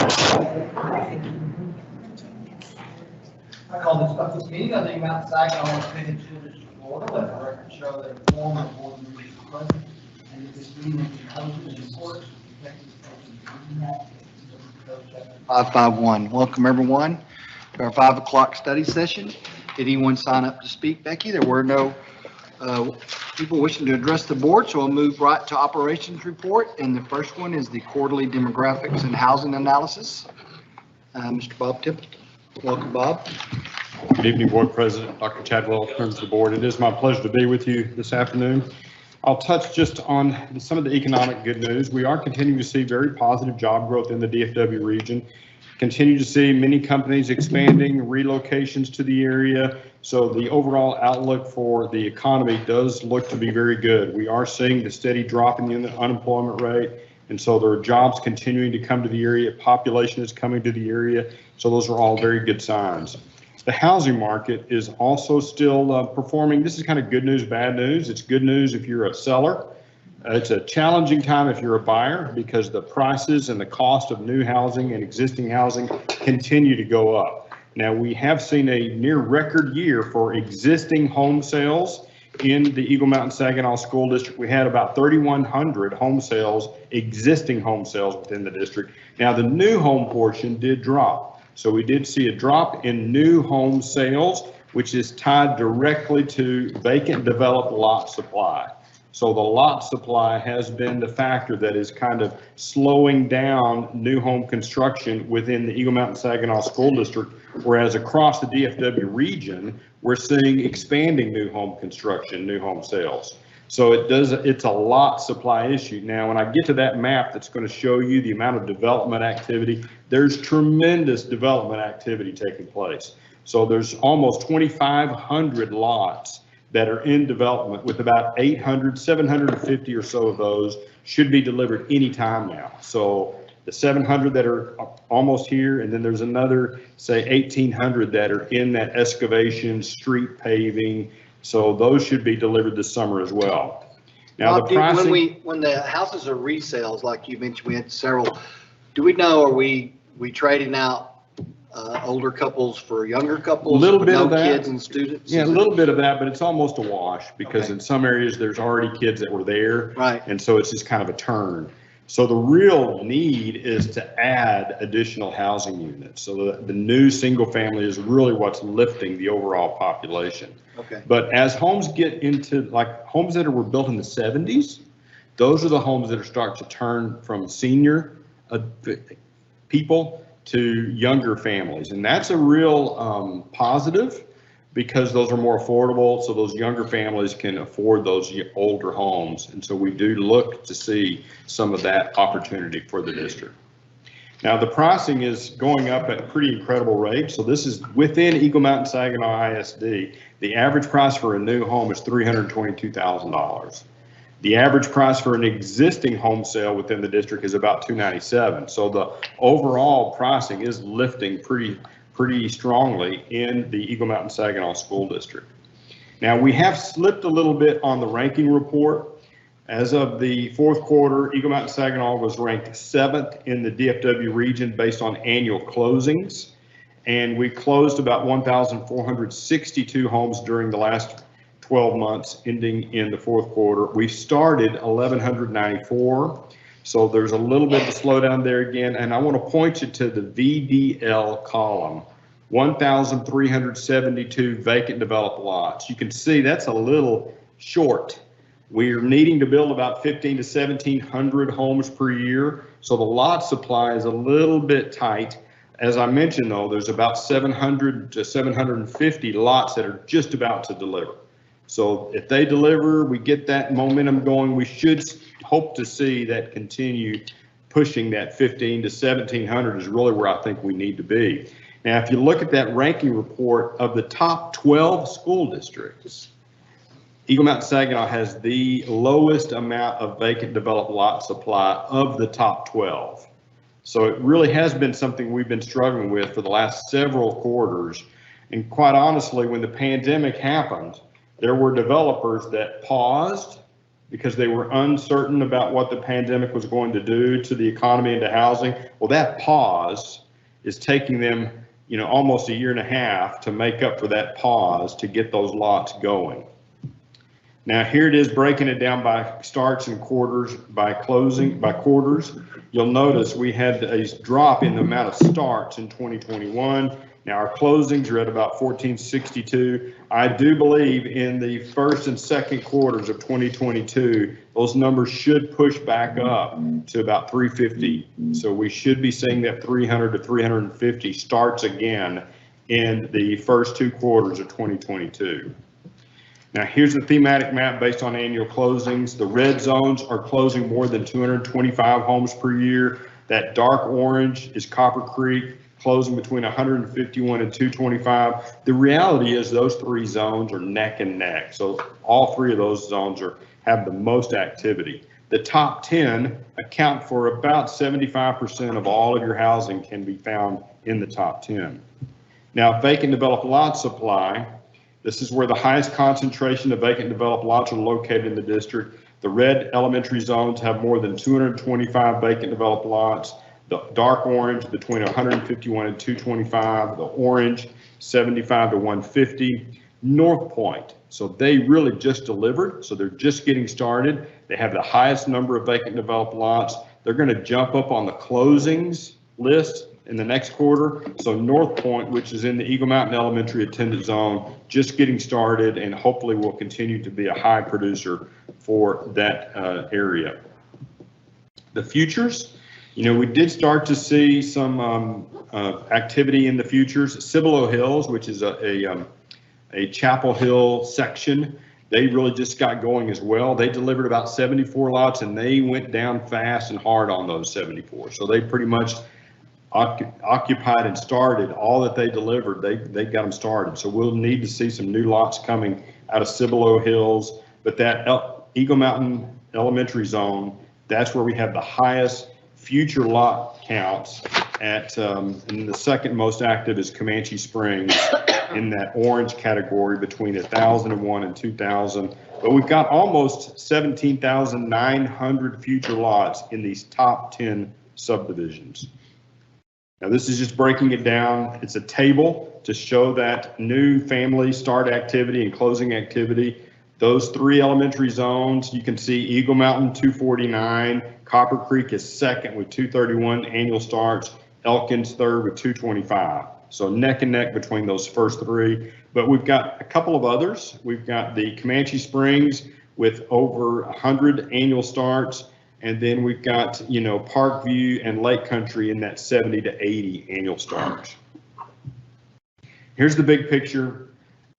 I call this public meeting of the Mount Saginaw Independent School District of Florida. Let the record show that a former board member is present and that this meeting is hosted in accordance with the Texas Open Meeting Act. 551. Welcome everyone to our 5 o'clock study session. Did anyone sign up to speak, Becky? There were no people wishing to address the board, so I'll move right to operations report. And the first one is the quarterly demographics and housing analysis. Mr. Bob Templeton. Welcome, Bob. Good evening, Board President, Dr. Chadwell, members of the board. It is my pleasure to be with you this afternoon. I'll touch just on some of the economic good news. We are continuing to see very positive job growth in the DFW region. Continue to see many companies expanding, relocations to the area. So the overall outlook for the economy does look to be very good. We are seeing the steady drop in the unemployment rate. And so there are jobs continuing to come to the area. Population is coming to the area. So those are all very good signs. The housing market is also still performing. This is kind of good news, bad news. It's good news if you're a seller. It's a challenging time if you're a buyer because the prices and the cost of new housing and existing housing continue to go up. Now, we have seen a near record year for existing home sales in the Eagle Mountain Saginaw School District. We had about 3,100 home sales, existing home sales within the district. Now, the new home portion did drop. So we did see a drop in new home sales, which is tied directly to vacant developed lot supply. So the lot supply has been the factor that is kind of slowing down new home construction within the Eagle Mountain Saginaw School District, whereas across the DFW region, we're seeing expanding new home construction, new home sales. So it's a lot supply issue. Now, when I get to that map that's going to show you the amount of development activity, there's tremendous development activity taking place. So there's almost 2,500 lots that are in development, with about 800, 750 or so of those should be delivered anytime now. So the 700 that are almost here, and then there's another, say, 1,800 that are in that excavation, street paving. So those should be delivered this summer as well. Now, Bob, the pricing, when the houses are resales, like you mentioned, we had several. Do we know, are we trading out older couples for younger couples? A little bit of that. Kids and students? Yeah, a little bit of that, but it's almost a wash because in some areas there's already kids that were there. Right. And so it's just kind of a turn. So the real need is to add additional housing units. So the new single family is really what's lifting the overall population. Okay. But as homes get into, like, homes that were built in the 70s, those are the homes that are starting to turn from senior people to younger families. And that's a real positive because those are more affordable. So those younger families can afford those older homes. And so we do look to see some of that opportunity for the district. Now, the pricing is going up at pretty incredible rates. So this is within Eagle Mountain Saginaw ISD. The average price for a new home is $322,000. The average price for an existing home sale within the district is about $297,000. So the overall pricing is lifting pretty strongly in the Eagle Mountain Saginaw School District. Now, we have slipped a little bit on the ranking report. As of the fourth quarter, Eagle Mountain Saginaw was ranked 7th in the DFW region based on annual closings. And we closed about 1,462 homes during the last 12 months ending in the fourth quarter. We started 1,194. So there's a little bit of a slowdown there again. And I want to point you to the VDL column, 1,372 vacant developed lots. You can see that's a little short. We're needing to build about 1,500 to 1,700 homes per year. So the lot supply is a little bit tight. As I mentioned, though, there's about 700 to 750 lots that are just about to deliver. So if they deliver, we get that momentum going, we should hope to see that continue pushing that 1,500 to 1,700 is really where I think we need to be. Now, if you look at that ranking report of the top 12 school districts, Eagle Mountain Saginaw has the lowest amount of vacant developed lot supply of the top 12. So it really has been something we've been struggling with for the last several quarters. And quite honestly, when the pandemic happened, there were developers that paused, because they were uncertain about what the pandemic was going to do to the economy and to housing. Well, that pause is taking them, almost a year and a half to make up for that pause to get those lots going. Now here it is breaking it down by starts and quarters, by quarters. You'll notice we had a drop in the amount of starts in 2021. Now our closings are at about 1462. I do believe in the first and second quarters of 2022, those numbers should push back up to about 350. So we should be seeing that 300 to 350 starts again in the first 2 quarters of 2022. Now here's the thematic map based on annual closings. The red zones are closing more than 225 homes per year. That dark orange is Copper Creek, closing between 151 and 225. The reality is those 3 zones are neck and neck. So all 3 of those zones have the most activity. The top 10 account for about 75% of all of your housing can be found in the top 10. Now vacant developed lot supply, this is where the highest concentration of vacant developed lots are located in the district. The red elementary zones have more than 225 vacant developed lots. The dark orange between 151 and 225. The orange 75 to 150. North Point, so they really just delivered, so they're just getting started. They have the highest number of vacant developed lots. They're going to jump up on the closings list in the next quarter. So North Point, which is in the Eagle Mountain Elementary attendance zone, just getting started and hopefully will continue to be a high producer for that area. The futures, we did start to see some activity in the futures. Cibolo Hills, which is a Chapel Hill section, they really just got going as well. They delivered about 74 lots and they went down fast and hard on those 74. So they pretty much occupied and started all that they delivered. They got them started. So we'll need to see some new lots coming out of Cibolo Hills. But that Eagle Mountain Elementary zone, that's where we have the highest future lot counts at, and the second most active is Comanche Springs in that orange category between 1,001 and 2,000. But we've got almost 17,900 future lots in these top 10 subdivisions. Now this is just breaking it down. It's a table to show that new family start activity and closing activity. Those 3 elementary zones, you can see Eagle Mountain 249, Copper Creek is second with 231 annual starts, Elkins third with 225. So neck and neck between those first 3. But we've got a couple of others. We've got the Comanche Springs with over 100 annual starts. And then we've got, Parkview and Lake Country in that 70 to 80 annual starts. Here's the big picture.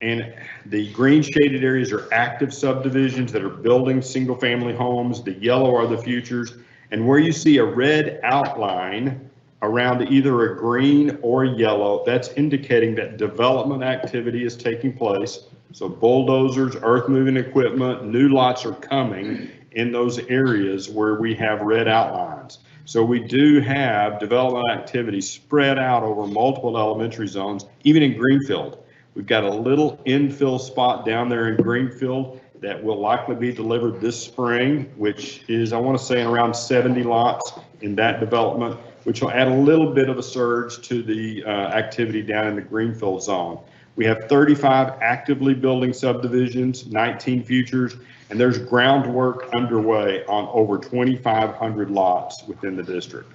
And the green shaded areas are active subdivisions that are building single family homes. The yellow are the futures. And where you see a red outline around either a green or yellow, that's indicating that development activity is taking place. So bulldozers, earth moving equipment, new lots are coming in those areas where we have red outlines. So we do have development activity spread out over multiple elementary zones, even in Greenfield. We've got a little infill spot down there in Greenfield that will likely be delivered this spring, which is, I want to say, around 70 lots in that development, which will add a little bit of a surge to the activity down in the Greenfield zone. We have 35 actively building subdivisions, 19 futures, and there's groundwork underway on over 2,500 lots within the district.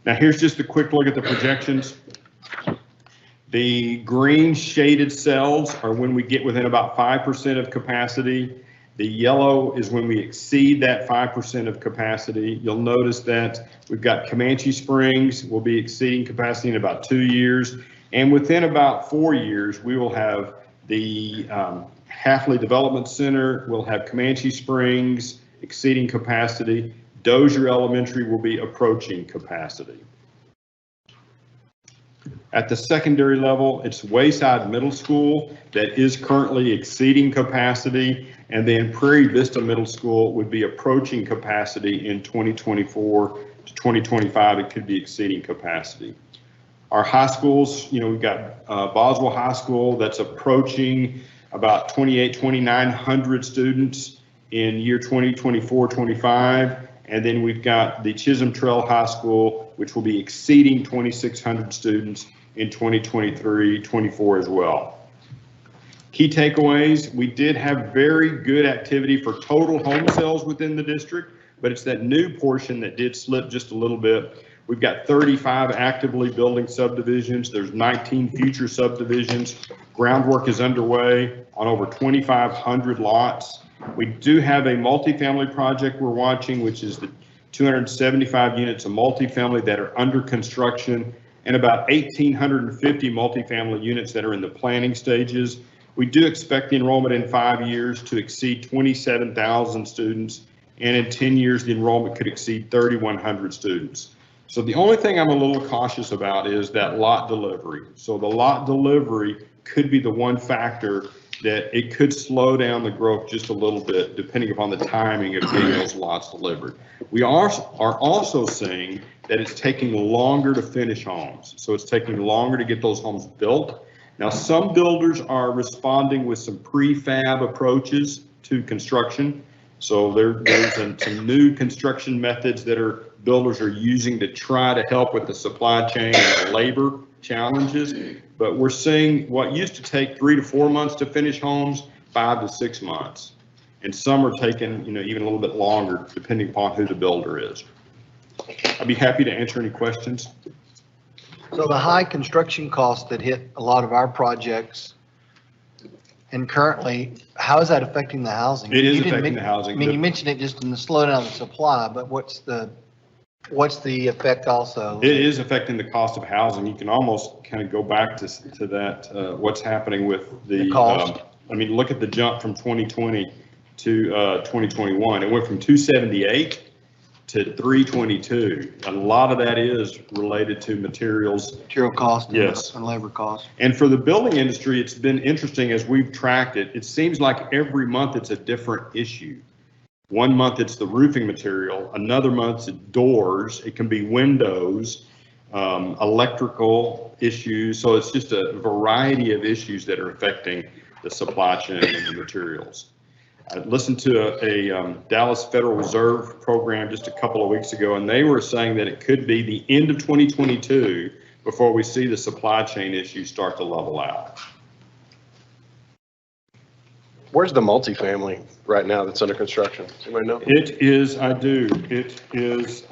Now here's just a quick look at the projections. The green shaded cells are when we get within about 5% of capacity. The yellow is when we exceed that 5% of capacity. You'll notice that we've got Comanche Springs will be exceeding capacity in about 2 years. And within about 4 years, we will have the Halfley Development Center, we'll have Comanche Springs exceeding capacity. Dozier Elementary will be approaching capacity. At the secondary level, it's Wayside Middle School that is currently exceeding capacity, and then Prairie Vista Middle School would be approaching capacity in 2024 to 2025. It could be exceeding capacity. Our high schools, we've got Boswell High School that's approaching about 2,900 students in year 2024-25. And then we've got the Chisholm Trail High School, which will be exceeding 2,600 students in 2023-24 as well. Key takeaways, we did have very good activity for total home sales within the district, but it's that new portion that did slip just a little bit. We've got 35 actively building subdivisions. There's 19 future subdivisions. Groundwork is underway on over 2,500 lots. We do have a multifamily project we're watching, which is the 275 units of multifamily that are under construction and about 1,850 multifamily units that are in the planning stages. We do expect the enrollment in 5 years to exceed 27,000 students, and in 10 years, the enrollment could exceed 3,100 students. So the only thing I'm a little cautious about is that lot delivery. So the lot delivery could be the one factor that it could slow down the growth just a little bit, depending upon the timing of getting those lots delivered. We are also seeing that it's taking longer to finish homes. So it's taking longer to get those homes built. Now, some builders are responding with some prefab approaches to construction. So there's some new construction methods that builders are using to try to help with the supply chain and labor challenges. But we're seeing what used to take 3 to 4 months to finish homes, 5 to 6 months. And some are taking, even a little bit longer, depending upon who the builder is. I'd be happy to answer any questions. So the high construction costs that hit a lot of our projects, and currently, how is that affecting the housing? It is affecting the housing. I mean, you mentioned it just in the slowdown of the supply, but what's the effect also? It is affecting the cost of housing. You can almost kind of go back to that, what's happening with the cost. Look at the jump from 2020 to 2021. It went from 278 to 322. A lot of that is related to material Cost. Yes. And labor costs. And for the building industry, it's been interesting as we've tracked it. It seems like every month it's a different issue. One month it's the roofing material, another month it's doors, it can be windows, electrical issues. So it's just a variety of issues that are affecting the supply chain and the materials. I listened to a Dallas Federal Reserve program just a couple of weeks ago, and they were saying that it could be the end of 2022 before we see the supply chain issues start to level out. Where's the multifamily right now that's under construction? Does anybody know? It is, I do. It is,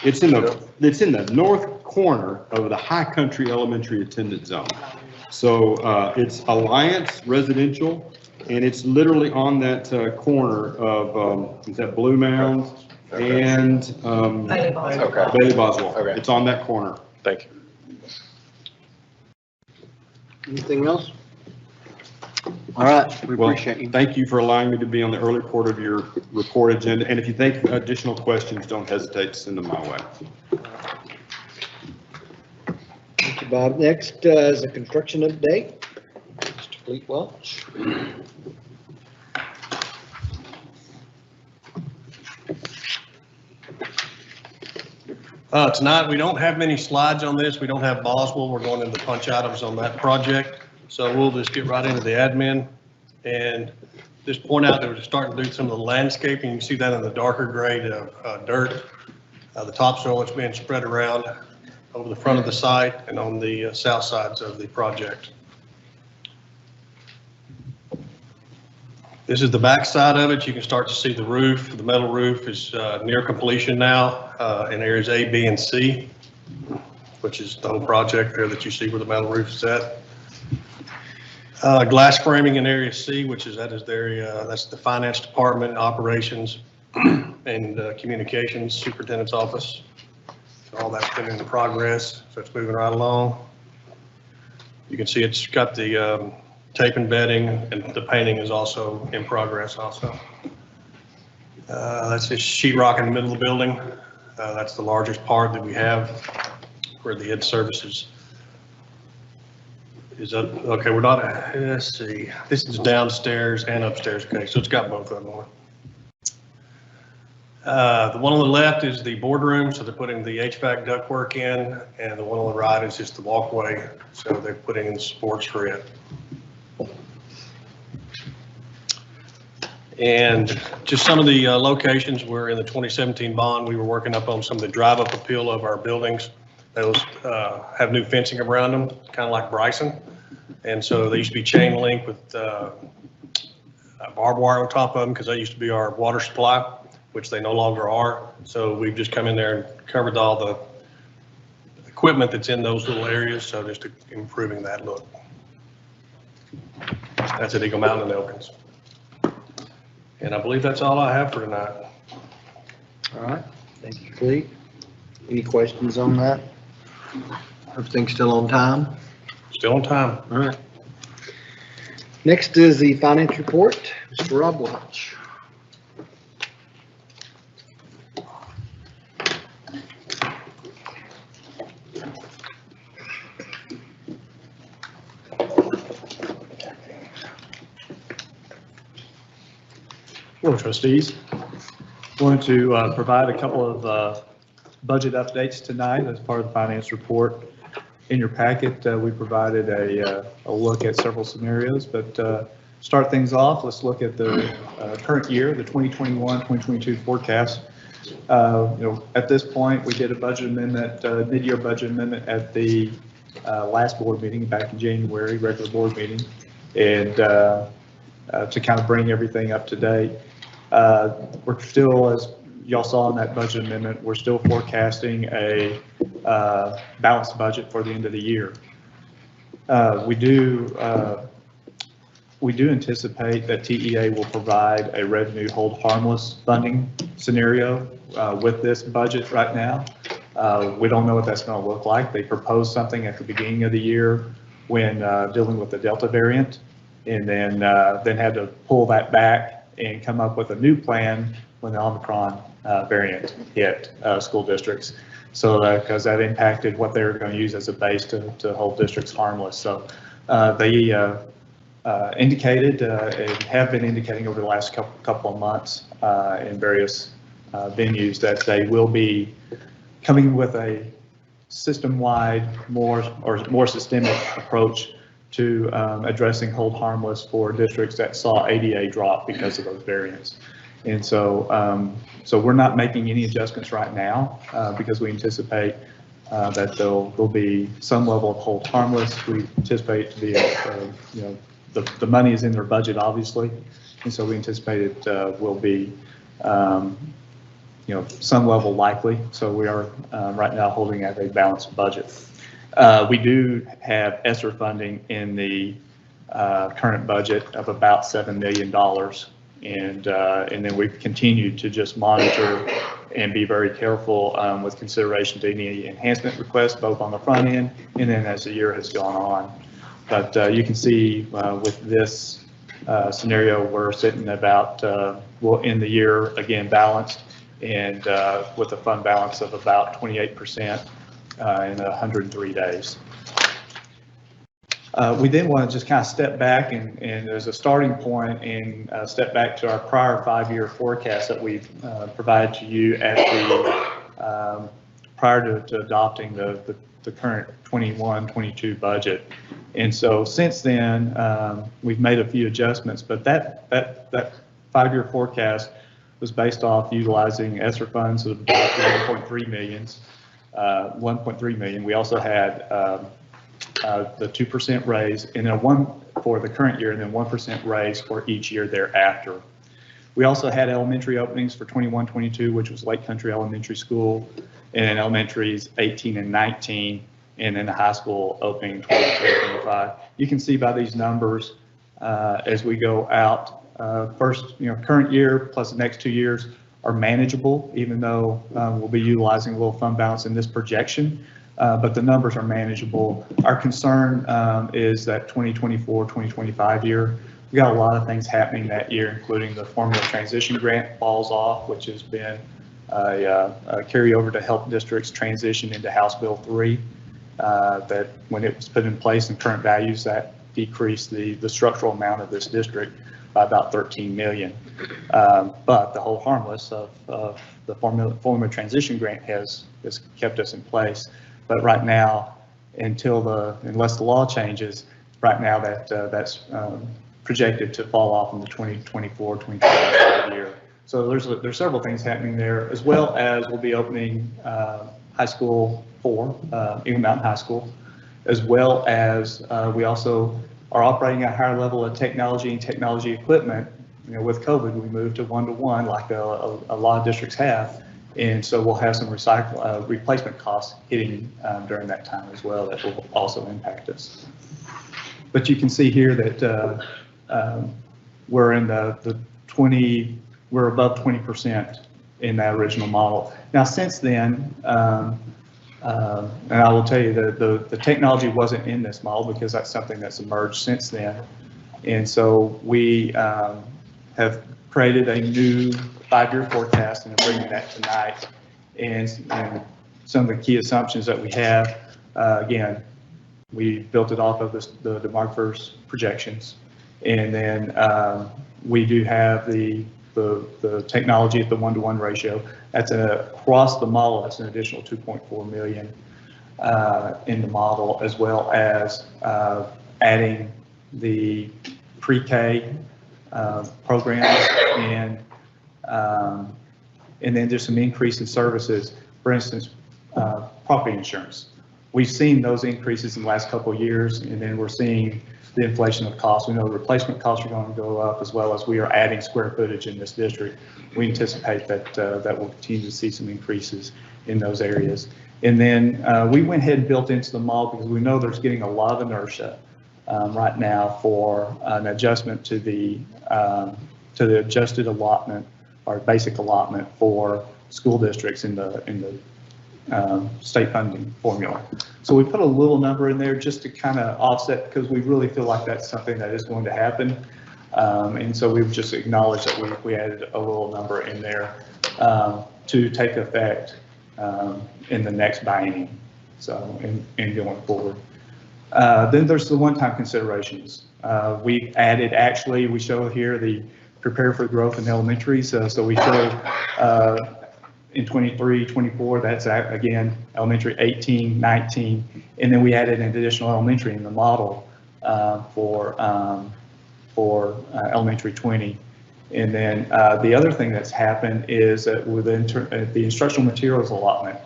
it's in the north corner of the High Country Elementary Attendance Zone. So it's Alliance Residential, and it's literally on that corner of, is that Blue Mound and Okay. Bailey Boswell. Okay. It's on that corner. Thank you. Anything else? All right, we Well, appreciate you. thank you for allowing me to be on the early part of your report agenda. And if you think additional questions, don't hesitate to send them my way. Thank you, Bob. Next is a construction update. Mr. Fleet Welch. Tonight, we don't have many slides on this. We don't have Boswell. We're going into punch items on that project. So we'll just get right into the admin and just point out that we're starting to do some of the landscaping. You see that in the darker gray dirt. The topsoil is being spread around over the front of the site and on the south sides of the project. This is the back side of it. You can start to see the roof. The metal roof is near completion now in areas A, B, and C, which is the whole project there that you see where the metal roof is at. Glass framing in area C, which is that is the area, that's the finance department, operations, and communications superintendent's office. So all that's been in progress, so it's moving right along. You can see it's got the tape and bedding, and the painting is also in progress also. That's just sheetrock in the middle of the building. That's the largest part that we have where the ed services is up. Okay, we're not, let's see. This is downstairs and upstairs. Okay, so it's got both of them on. The one on the left is the boardroom, so they're putting the HVAC ductwork in, and the one on the right is just the walkway, so they're putting in the sports grid. And just some of the locations, we're in the 2017 bond, we were working up on some of the drive-up appeal of our buildings. Those have new fencing around them, kind of like Bryson. And so they used to be chain link with barbed wire on top of them because they used to be our water supply, which they no longer are. So we've just come in there and covered all the equipment that's in those little areas, so just improving that look. That's at Eagle Mountain and Elkins. And I believe that's all I have for tonight. All right, thank you, Clete. Any questions on that? Everything's still on time? Still on time. All right. Next is the finance report, Mr. Rob Welch. Hello, trustees. Going to provide a couple of budget updates tonight as part of the finance report. In your packet, we provided a look at several scenarios, but start things off, let's look at the current year, the 2021-2022 forecast. At this point, we did a budget amendment, mid-year budget amendment at the last board meeting back in January, regular board meeting, and to kind of bring everything up to date. We're still, as y'all saw in that budget amendment, we're still forecasting a balanced budget for the end of the year. We do anticipate that TEA will provide a revenue hold harmless funding scenario with this budget right now. We don't know what that's going to look like. They proposed something at the beginning of the year when dealing with the Delta variant, and then had to pull that back and come up with a new plan when the Omicron variant hit school districts. So because that impacted what they were going to use as a base to hold districts harmless. So they indicated and have been indicating over the last couple of months in various venues that they will be coming with a system-wide, more systemic approach to addressing hold harmless for districts that saw ADA drop because of those variants. And so, so we're not making any adjustments right now because we anticipate that there'll be some level of hold harmless. We anticipate to be, the money is in their budget, obviously, and so we anticipate it will be, some level likely. So we are right now holding at a balanced budget. We do have ESSER funding in the current budget of about $7 million. And then we've continued to just monitor and be very careful with consideration to any enhancement requests, both on the front end and then as the year has gone on. But you can see with this scenario, we're sitting about, we'll end the year again balanced and with a fund balance of about 28% in 103 days. We then want to just kind of step back and as a starting point and step back to our prior 5-year forecast that we provided to you at the prior to adopting the current 21-22 budget. And so since then, we've made a few adjustments, but that 5-year forecast was based off utilizing ESSER funds of about 1.3 million. We also had the 2% raise and then one for the current year and then 1% raise for each year thereafter. We also had elementary openings for 21-22, which was Lake Country Elementary School, and elementaries 18 and 19, and then the high school opening 23-25. You can see by these numbers as we go out, first, current year plus the next 2 years are manageable, even though we'll be utilizing a little fund balance in this projection, but the numbers are manageable. Our concern is that 2024-2025 year, we got a lot of things happening that year, including the formula transition grant falls off, which has been a carryover to help districts transition into House Bill 3. That when it was put in place in current values, that decreased the structural amount of this district. by about 13 million. But the hold harmless of the formula transition grant has kept us in place. But right now, unless the law changes, right now that's projected to fall off in the 2024-2025 year. So there's several things happening there, as well as we'll be opening High School 4, Eagle Mountain High School, as well as we also are operating at a higher level of technology and technology equipment. You know, with COVID, we moved to one-to-one like a lot of districts have. And so we'll have some replacement costs hitting during that time as well that will also impact us. But you can see here that we're in we're above 20% in that original model. Now, since then, and I will tell you that the technology wasn't in this model because that's something that's emerged since then. And so we have created a new 5-year forecast, and I'm bringing that tonight. And some of the key assumptions that we have, again, we built it off of the DeMarcver's projections. And then we do have the technology at the 1-to-1 ratio. That's across the model, that's an additional 2.4 million in the model, as well as adding the pre-K programs and then there's some increase in services. For instance, property insurance. We've seen those increases in the last couple of years, and then we're seeing the inflation of costs. We know the replacement costs are going to go up, as well as we are adding square footage in this district. We anticipate that we'll continue to see some increases in those areas. And then we went ahead and built into the model because we know there's getting a lot of inertia right now for an adjustment to the adjusted allotment or basic allotment for school districts in the state funding formula. So we put a little number in there just to kind of offset, because we really feel like that's something that is going to happen. And so we've just acknowledged that we added a little number in there to take effect in the next biennium, so in going forward. Then there's the one-time considerations. We added, actually, we show here the prepare for growth in elementary. So we show in 23, 24, that's again, elementary 18, 19, and then we added an additional elementary in the model for elementary 20. And then the other thing that's happened is that with the instructional materials allotment,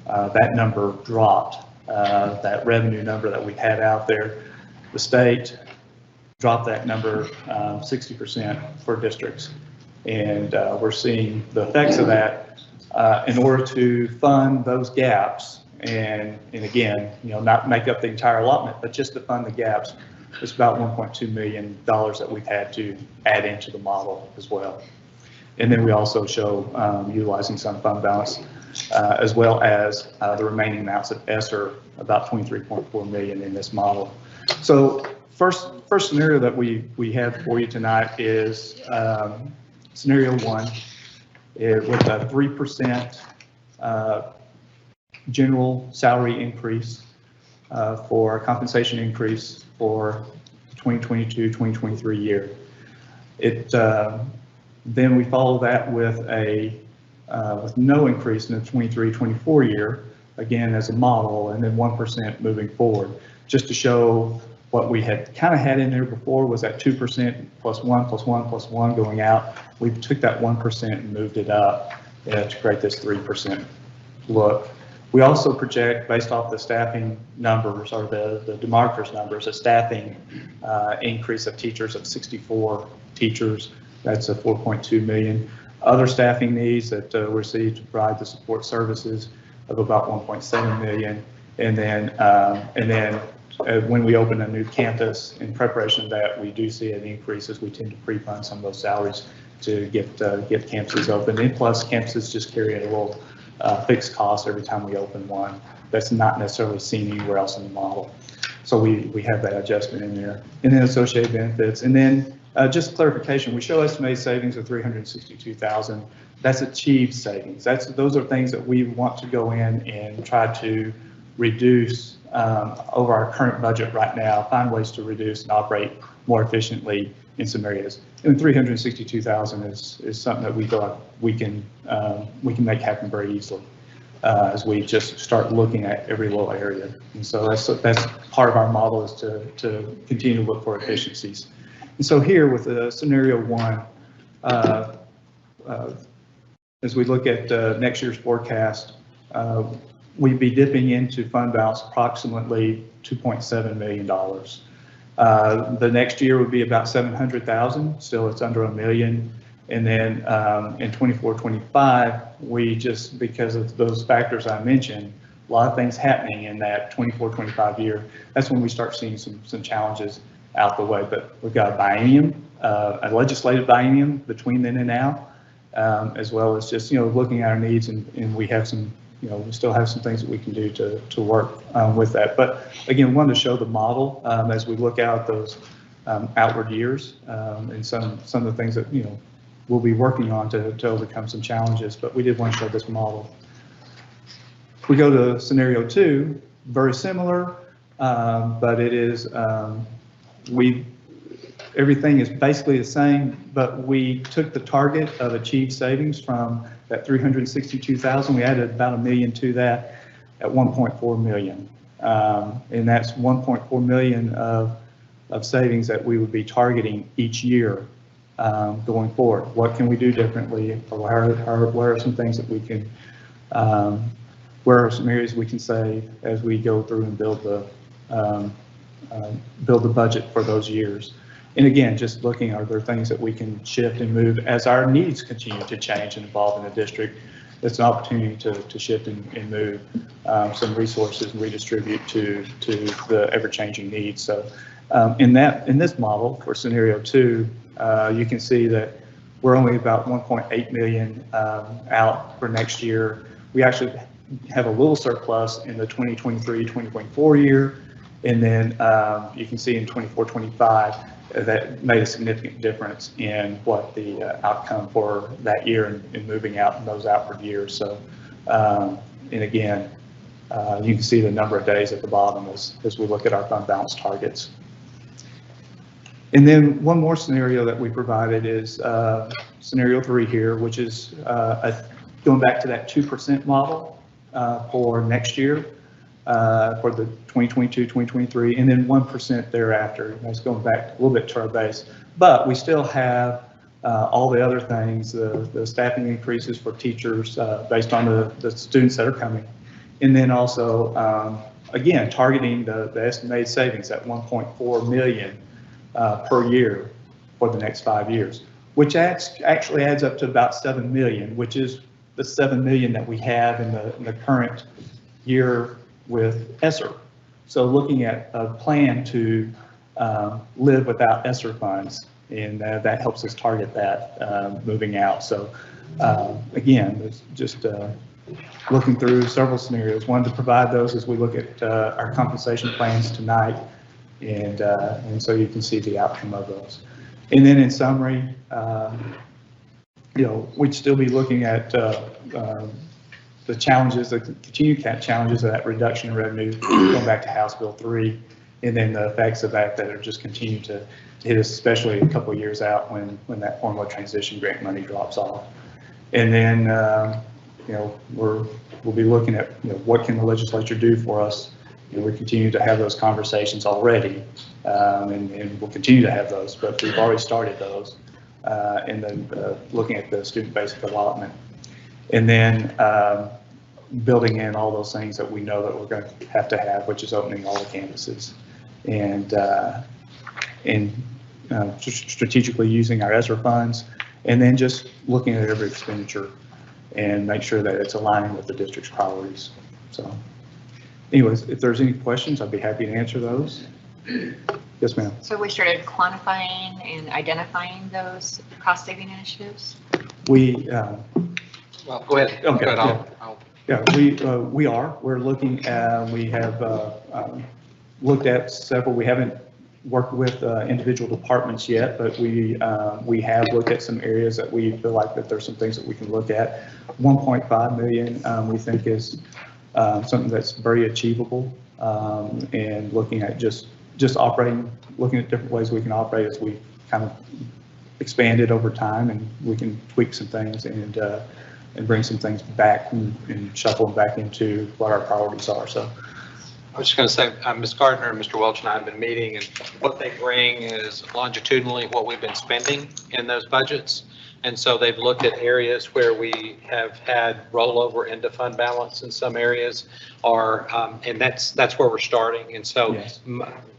that number dropped, that revenue number that we had out there. The state dropped that number 60% for districts. And we're seeing the effects of that in order to fund those gaps. And again, not make up the entire allotment, but just to fund the gaps. It's about $1.2 million that we've had to add into the model as well. And then we also show utilizing some fund balance, as well as the remaining amounts of ESSER, about 23.4 million in this model. So first scenario that we have for you tonight is scenario 1, with a 3% general salary increase for a compensation increase for 2022-2023 year. Then we follow that with with no increase in the 23-24 year, again as a model, and then 1% moving forward, just to show what we had kind of had in there before was that 2% plus 1 plus 1 plus 1 going out. We took that 1% and moved it up to create this 3% look. We also project, based off the staffing numbers, or the DeMarcver's numbers, a staffing increase of teachers of 64 teachers. That's a 4.2 million. Other staffing needs that we see to provide the support services of about 1.7 million. And then when we open a new campus, in preparation of that, we do see an increase as we tend to pre-fund some of those salaries to get campuses open. And plus, campuses just carry a little fixed cost every time we open one. That's not necessarily seen anywhere else in the model. So we have that adjustment in there. And then associated benefits. And then just clarification, we show estimated savings of $362,000. That's achieved savings. Those are things that we want to go in and try to reduce over our current budget right now, find ways to reduce and operate more efficiently in some areas. And 362,000 is something that we feel like we can make happen very easily as we just start looking at every little area. And so that's part of our model, is to continue to look for efficiencies. And so here with scenario 1, as we look at next year's forecast, we'd be dipping into fund balance approximately $2.7 million. The next year would be about 700,000. Still, it's under $1 million. And then in 24-25, we just, because of those factors I mentioned, a lot of things happening in that 24-25 year. That's when we start seeing some challenges out the way. But we've got a biennium, a legislative biennium between then and now, as well as just looking at our needs, and we have some. We still have some things that we can do to work with that. But again, wanted to show the model as we look out those outward years and some of the things that we'll be working on to overcome some challenges. But we did want to show this model. If we go to scenario 2, very similar, but it is everything is basically the same, but we took the target of achieved savings from that 362,000. We added about $1 million to that at 1.4 million. And that's 1.4 million of savings that we would be targeting each year going forward. What can we do differently? Or where are some things that we can, where are some areas we can save as we go through and build the budget for those years? And again, just looking, are there things that we can shift and move as our needs continue to change and evolve in the district? It's an opportunity to shift and move some resources and redistribute to the ever-changing needs. So in this model for scenario 2, you can see that we're only about 1.8 million out for next year. We actually have a little surplus in the 2023-2024 year. And then you can see in 24-25, that made a significant difference in what the outcome for that year and moving out in those outward years. So, and again, you can see the number of days at the bottom as we look at our fund balance targets. And then one more scenario that we provided is scenario 3 here, which is going back to that 2% model for next year. For the 2022-2023, and then 1% thereafter. That's going back a little bit to our base, but we still have all the other things, the staffing increases for teachers based on the students that are coming, and then also again targeting the estimated savings at 1.4 million per year for the next 5 years, which actually adds up to about 7 million, which is the 7 million that we have in the current year with ESSER. So looking at a plan to live without ESSER funds, and that helps us target that moving out. So again, it's just looking through several scenarios. Wanted to provide those as we look at our compensation plans tonight, and so you can see the outcome of those. And then in summary, we'd still be looking at the challenges, the continued challenges of that reduction in revenue, going back to House Bill 3, and then the effects of that are just continue to hit us, especially a couple of years out when that formula transition grant money drops off. And then, we'll be looking at, what can the legislature do for us? We continue to have those conversations already, and we'll continue to have those, but we've already started those. And then looking at the student basic allotment. And then building in all those things that we know that we're going to have, which is opening all the campuses and strategically using our ESSER funds, and then just looking at every expenditure and make sure that it's aligning with the district's priorities. So anyways, if there's any questions, I'd be happy to answer those. Yes, ma'am. So we started quantifying and identifying those cost saving initiatives? Well, go ahead. Okay. Go ahead. Yeah, we are. We're looking at, we have looked at several. We haven't worked with individual departments yet, but we have looked at some areas that we feel like that there's some things that we can look at. 1.5 million we think is something that's very achievable, and looking at just operating, looking at different ways we can operate as we kind of expanded over time, and we can tweak some things and bring some things back and shuffle them back into what our priorities are. So I was just going to say, Ms. Gardner and Mr. Welch and I have been meeting, and what they bring is longitudinally what we've been spending in those budgets. And so they've looked at areas where we have had rollover into fund balance in some areas, or and that's where we're starting. And so yes.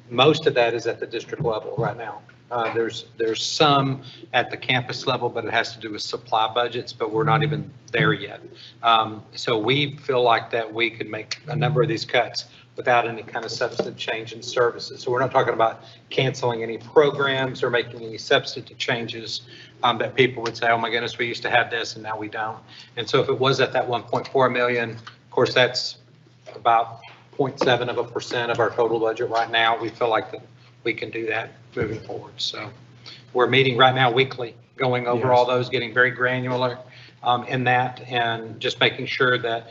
Most of that is at the district level right now. There's some at the campus level, but it has to do with supply budgets, but we're not even there yet. So we feel like that we could make a number of these cuts without any kind of substantive change in services. So we're not talking about canceling any programs or making any substantive changes that people would say, oh my goodness, we used to have this and now we don't. And so if it was at that 1.4 million, of course, that's about 0.7% of our total budget right now. We feel like that we can do that moving forward. So we're meeting right now weekly, going over all those, getting very granular in that, and just making sure that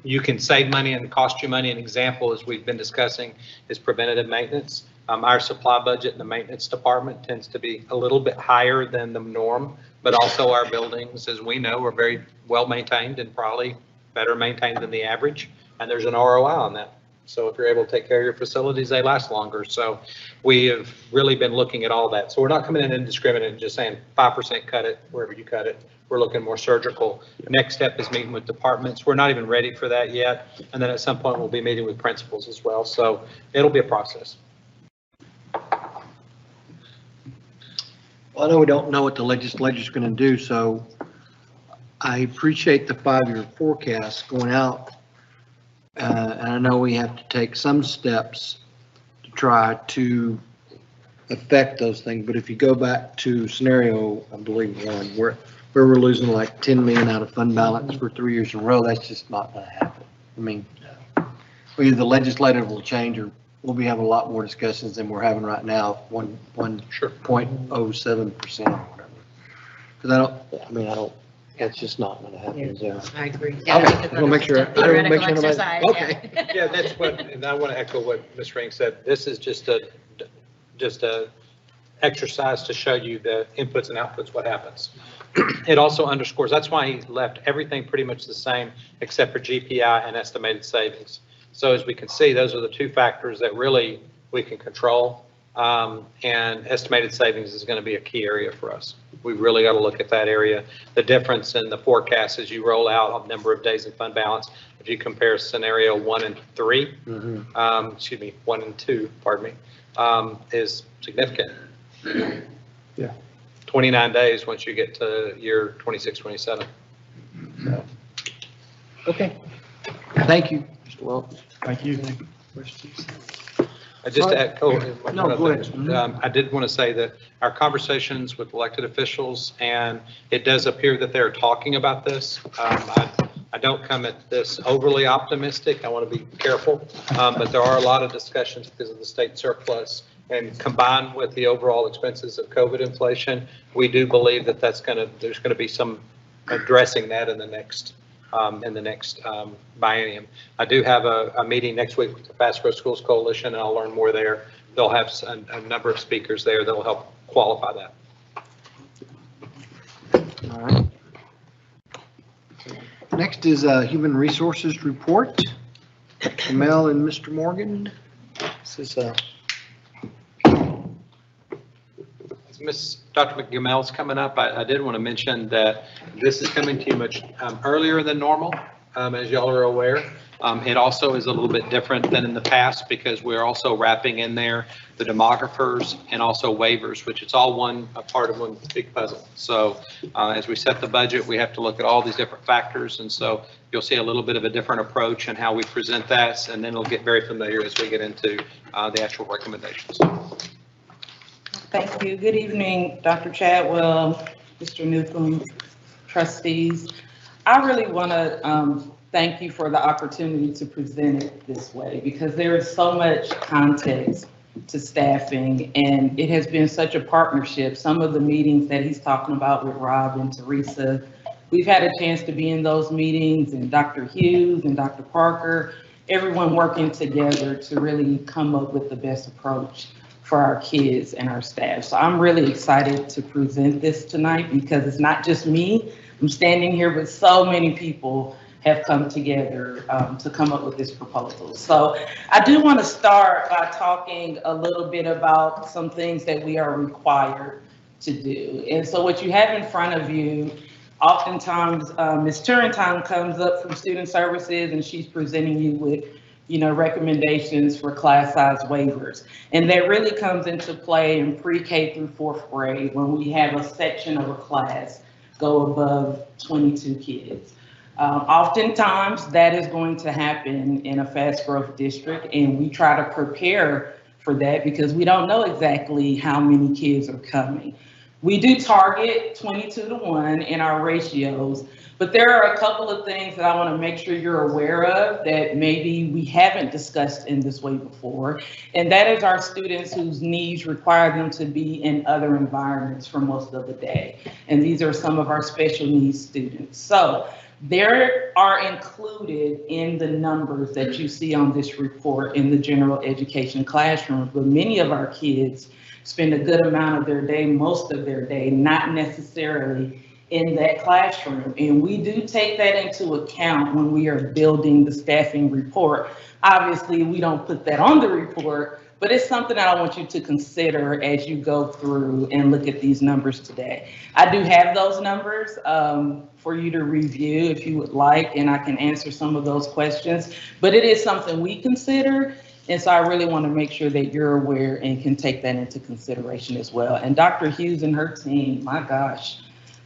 you can save money and cost you money. An example, as we've been discussing, is preventative maintenance. Our supply budget in the maintenance department tends to be a little bit higher than the norm, but also our buildings, as we know, are very well maintained and probably better maintained than the average. And there's an ROI on that. So if you're able to take care of your facilities, they last longer. So we have really been looking at all that. So we're not coming in indiscriminate and just saying 5% cut it wherever you cut it. We're looking more surgical. Next step is meeting with departments. We're not even ready for that yet. And then at some point we'll be meeting with principals as well. So it'll be a process. Well, I know we don't know what the legislature's going to do, so I appreciate the 5-year forecast going out. And I know we have to take some steps to try to affect those things. But if you go back to scenario, I believe one, where we're losing like 10 million out of fund balance for 3 years in a row, that's just not going to happen. I mean, either the legislative will change, or we'll be having a lot more discussions than we're having right now, 1.07% or whatever. Because that's just not going to happen. So. I agree. Okay, I want to make sure. Okay. Yeah, that's what, and I want to echo what Ms. Ring said. This is just a exercise to show you the inputs and outputs, what happens. It also underscores, that's why he left everything pretty much the same except for GPI and estimated savings. So as we can see, those are the two factors that really we can control. And estimated savings is going to be a key area for us. We've really got to look at that area. The difference in the forecast as you roll out a number of days in fund balance, if you compare scenario 1 and 3, 1 and 2, pardon me, is significant. Yeah. 29 days once you get to year 26, 27. So. Okay. Thank you, Mr. Welch. Thank you. Just to echo, No, go ahead. I did want to say that our conversations with elected officials, and it does appear that they're talking about this. I don't come at this overly optimistic. I want to be careful, but there are a lot of discussions because of the state surplus, and combined with the overall expenses of COVID inflation, we do believe that there's going to be some addressing that in the next biennium. I do have a meeting next week with the Fast Growth Schools Coalition, and I'll learn more there. They'll have a number of speakers there that will help qualify that. All right. Next is a Human Resources Report. Dr. Mel and Mr. Morgan. This is Miss Dr. McGimel's coming up. I did want to mention that this is coming to you much earlier than normal, as y'all are aware. It also is a little bit different than in the past because we're also wrapping in there the demographers and also waivers, which it's all a part of one big puzzle. So as we set the budget, we have to look at all these different factors. And so you'll see a little bit of a different approach in how we present that. And then it'll get very familiar as we get into the actual recommendations. Thank you. Good evening, Dr. Chadwell, Mr. Newcomb, trustees. I really want to thank you for the opportunity to present it this way because there is so much context to staffing and it has been such a partnership. Some of the meetings that he's talking about with Rob and Teresa, we've had a chance to be in those meetings, and Dr. Hughes and Dr. Parker, everyone working together to really come up with the best approach. for our kids and our staff. So I'm really excited to present this tonight because it's not just me. I'm standing here, but so many people have come together to come up with this proposal. So I do want to start by talking a little bit about some things that we are required to do. And so what you have in front of you, oftentimes Ms. Turrentine comes up from Student Services and she's presenting you with recommendations for class size waivers. And that really comes into play in pre-K through 4th grade when we have a section of a class go above 22 kids. Oftentimes that is going to happen in a fast growth district, and we try to prepare for that because we don't know exactly how many kids are coming. We do target 22-to-1 in our ratios, but there are a couple of things that I want to make sure you're aware of that maybe we haven't discussed in this way before, and that is our students whose needs require them to be in other environments for most of the day. And these are some of our special needs students. So there are included in the numbers that you see on this report in the general education classroom, but many of our kids spend a good amount of their day, most of their day, not necessarily in that classroom. And we do take that into account when we are building the staffing report. Obviously, we don't put that on the report, but it's something that I want you to consider as you go through and look at these numbers today. I do have those numbers for you to review if you would like, and I can answer some of those questions, but it is something we consider. And so I really want to make sure that you're aware and can take that into consideration as well. And Dr. Hughes and her team, my gosh,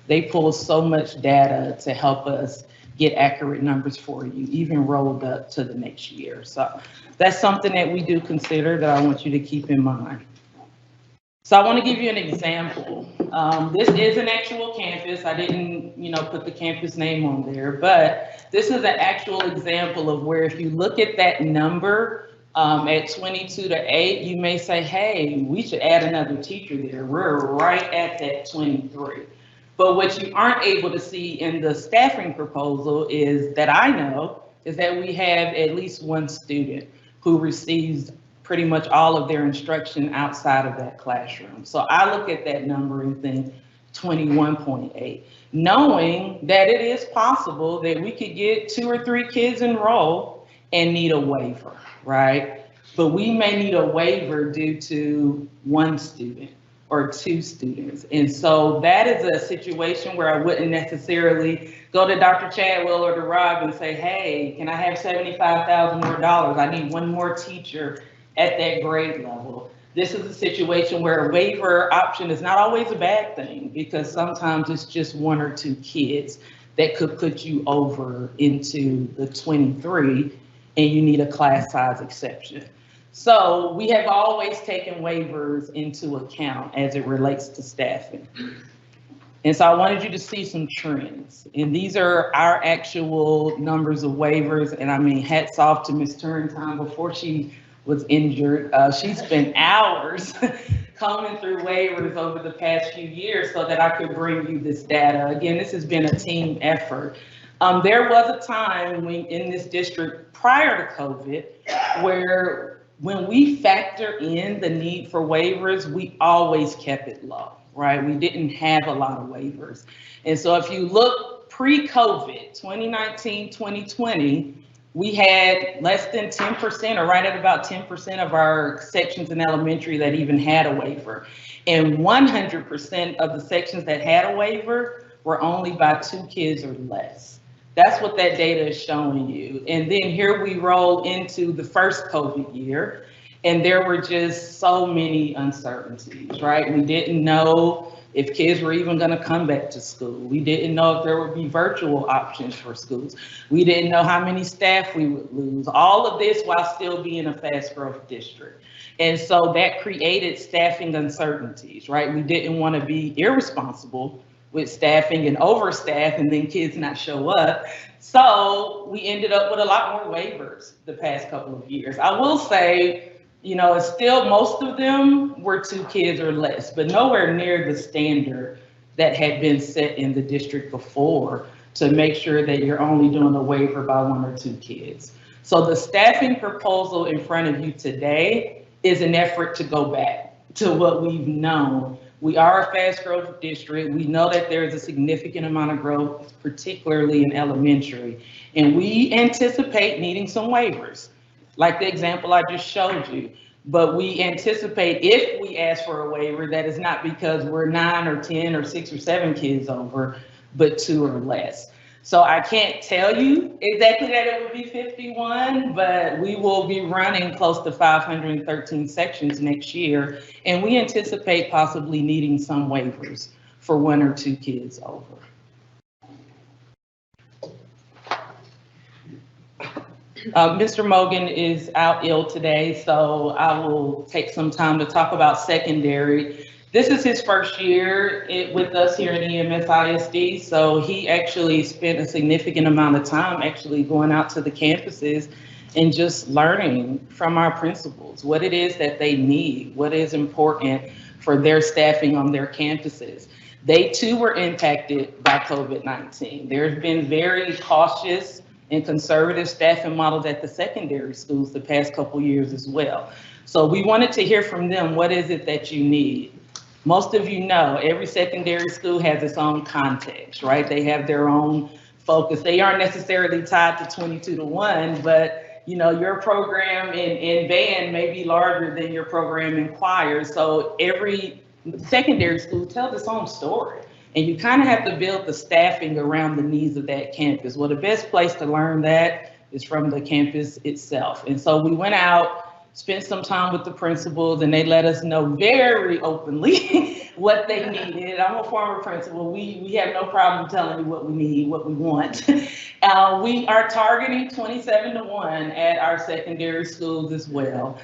they pull so much data to help us get accurate numbers for you, even rolled up to the next year. So that's something that we do consider that I want you to keep in mind. So I want to give you an example. This is an actual campus. I didn't, put the campus name on there, but this is an actual example of where if you look at that number, at 22-to-8, you may say, hey, we should add another teacher there. We're right at that 23. But what you aren't able to see in the staffing proposal is that I know is that we have at least one student who receives pretty much all of their instruction outside of that classroom. So I look at that number and think 21.8, knowing that it is possible that we could get 2 or 3 kids enrolled and need a waiver, right? But we may need a waiver due to 1 student or 2 students. And so that is a situation where I wouldn't necessarily go to Dr. Chadwell or to Rob and say, hey, can I have $75,000 more dollars? I need 1 more teacher at that grade level. This is a situation where a waiver option is not always a bad thing because sometimes it's just 1 or 2 kids that could put you over into the 23 and you need a class size exception. So we have always taken waivers into account as it relates to staffing. And so I wanted you to see some trends. And these are our actual numbers of waivers. And I mean, hats off to Ms. Turrentine before she was injured. She spent hours combing through waivers over the past few years so that I could bring you this data. Again, this has been a team effort. There was a time when in this district prior to COVID where when we factor in the need for waivers, we always kept it low, right? We didn't have a lot of waivers. And so if you look pre-COVID, 2019, 2020, we had less than 10% or right at about 10% of our sections in elementary that even had a waiver. And 100% of the sections that had a waiver were only by 2 kids or less. That's what that data is showing you. And then here we roll into the first COVID year, and there were just so many uncertainties, right? We didn't know if kids were even going to come back to school. We didn't know if there would be virtual options for schools. We didn't know how many staff we would lose. All of this while still being a fast growth district. And so that created staffing uncertainties, right? We didn't want to be irresponsible with staffing and overstaff and then kids not show up. So we ended up with a lot more waivers the past couple of years. I will say, it's still most of them were 2 kids or less, but nowhere near the standard that had been set in the district before to make sure that you're only doing a waiver by 1 or 2 kids. So the staffing proposal in front of you today is an effort to go back to what we've known. We are a fast growth district. We know that there is a significant amount of growth, particularly in elementary. And we anticipate needing some waivers, like the example I just showed you. But we anticipate if we ask for a waiver, that is not because we're 9 or 10 or 6 or 7 kids over, but 2 or less. So I can't tell you exactly that it would be 51, but we will be running close to 513 sections next year. And we anticipate possibly needing some waivers for 1 or 2 kids over. Mr. Mogan is out ill today, so I will take some time to talk about secondary. This is his first year with us here at EMS ISD, so he actually spent a significant amount of time actually going out to the campuses and just learning from our principals what it is that they need, what is important for their staffing on their campuses. They too were impacted by COVID-19. There's been very cautious and conservative staffing models at the secondary schools the past couple years as well. So we wanted to hear from them, what is it that you need? Most of you know, every secondary school has its own context, right? They have their own focus. They aren't necessarily tied to 22-1, but you know, your program in band may be larger than your program in choir. So every secondary school tells its own story. And you kind of have to build the staffing around the needs of that campus. Well, the best place to learn that is from the campus itself. And so we went out, spent some time with the principals, and they let us know very openly what they needed. I'm a former principal. We have no problem telling you what we need, what we want. We are targeting 27-1 at our secondary schools as well.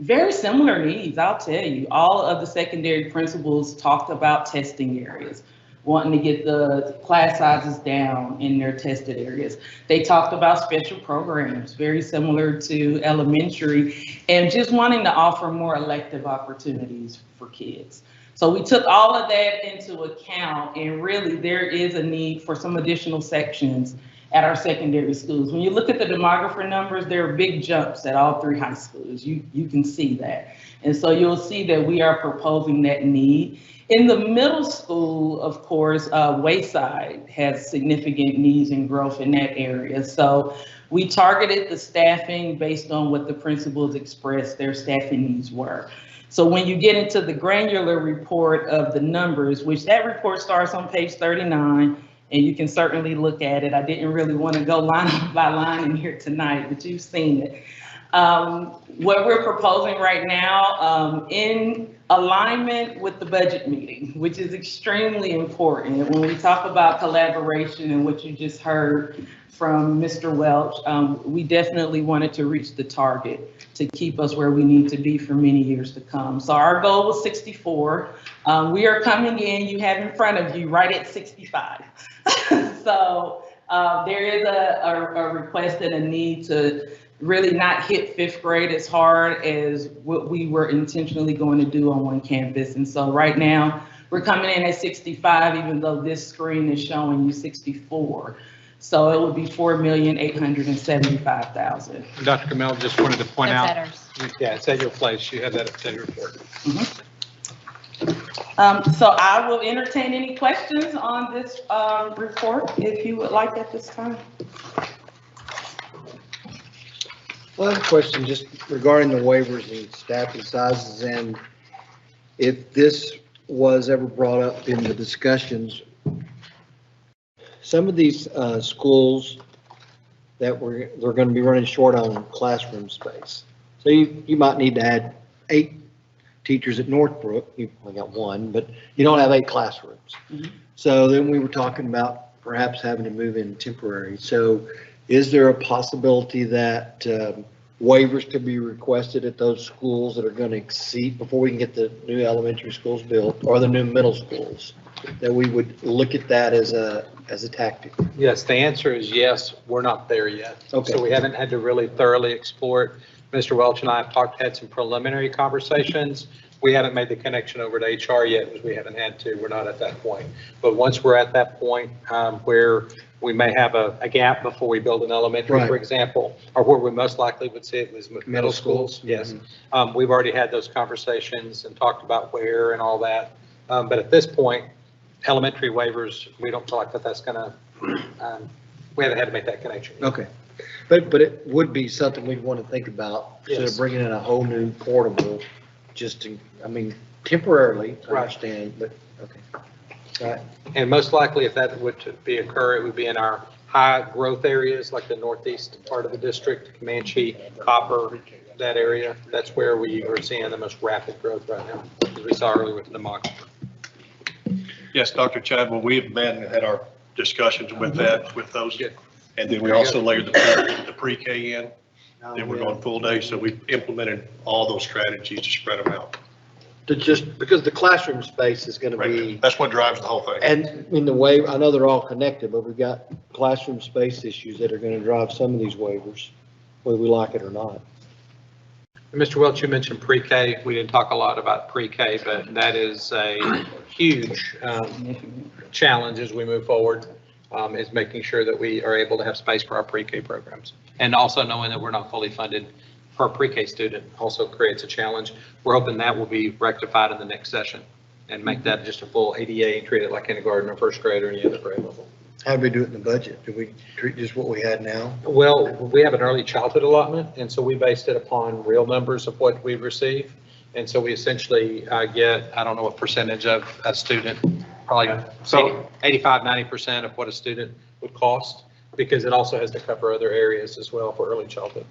Very similar needs, I'll tell you. All of the secondary principals talked about testing areas, wanting to get the class sizes down in their tested areas. They talked about special programs, very similar to elementary, and just wanting to offer more elective opportunities for kids. So we took all of that into account, and really there is a need for some additional sections at our secondary schools. When you look at the demographer numbers, there are big jumps at all 3 high schools. You can see that. And so you'll see that we are proposing that need. In the middle school, of course, Wayside has significant needs and growth in that area. So we targeted the staffing based on what the principals expressed their staffing needs were. So when you get into the granular report of the numbers, which that report starts on page 39, and you can certainly look at it. I didn't really want to go line by line in here tonight, but you've seen it. What we're proposing right now, in alignment with the budget meeting, which is extremely important. When we talk about collaboration and what you just heard from Mr. Welch, we definitely wanted to reach the target to keep us where we need to be for many years to come. So our goal was 64. We are coming in, you have in front of you, right at 65. So there is a request and a need to really not hit 5th grade as hard as what we were intentionally going to do on one campus. And so right now we're coming in at 65, even though this screen is showing you 64. So it would be $4,875,000. Dr. Kamel just wanted to point out. That's Yeah, it's at your place. You have that at your report. Mm-hmm. So I will entertain any questions on this report if you would like at this time. Well, I have a question just regarding the waivers and staffing sizes, and if this was ever brought up in the discussions. Some of these schools that they're going to be running short on classroom space. So you might need to add 8 teachers at Northbrook. You only got 1, but you don't have 8 classrooms. Mm-hmm. So then we were talking about perhaps having to move in temporary. So is there a possibility that waivers could be requested at those schools that are going to exceed before we can get the new elementary schools built or the new middle schools, that we would look at that as a tactic? Yes, the answer is yes. We're not there yet. Okay. So we haven't had to really thoroughly explore it. Mr. Welch and I have had some preliminary conversations. We haven't made the connection over to HR yet because we haven't had to. We're not at that point. But once we're at that point where we may have a gap before we build an elementary, for example, or where we most likely would see it was middle schools. Yes. We've already had those conversations and talked about where and all that. But at this point, elementary waivers, we don't feel like that's going to, we haven't had to make that connection yet. Okay. But it would be something we'd want to think about instead Yes. of bringing in a whole new portable, just to, I mean, temporarily, I Right. understand, but, okay. Right. And most likely, if that would occur, it would be in our high growth areas, like the northeast part of the district, Comanche, Copper, that area. That's where we are seeing the most rapid growth right now, as we saw earlier with the demography. Yes, Dr. Chadwell, we have met and had our discussions with that, with those. Good. And then we also layered the pre-K in, then we're Yeah. going full day. So we've implemented all those strategies to spread them out. To just, because the classroom space is going to be, That's what drives the whole thing. and in the way, I know they're all connected, but we've got classroom space issues that are going to drive some of these waivers, whether we like it or not. Mr. Welch, you mentioned pre-K. We didn't talk a lot about pre-K, but that is a huge challenge as we move forward, is making sure that we are able to have space for our pre-K programs. And also knowing that we're not fully funded per pre-K student also creates a challenge. We're hoping that will be rectified in the next session and make that just a full ADA and treat it like kindergarten or first grade or any other grade level. How do we do it in the budget? Do we treat just what we had now? Well, we have an early childhood allotment, and so we based it upon real numbers of what we receive. And so we essentially get, I don't know what percentage of a student, probably So- 85, 90% of what a student would cost, because it also has to cover other areas as well for early childhood.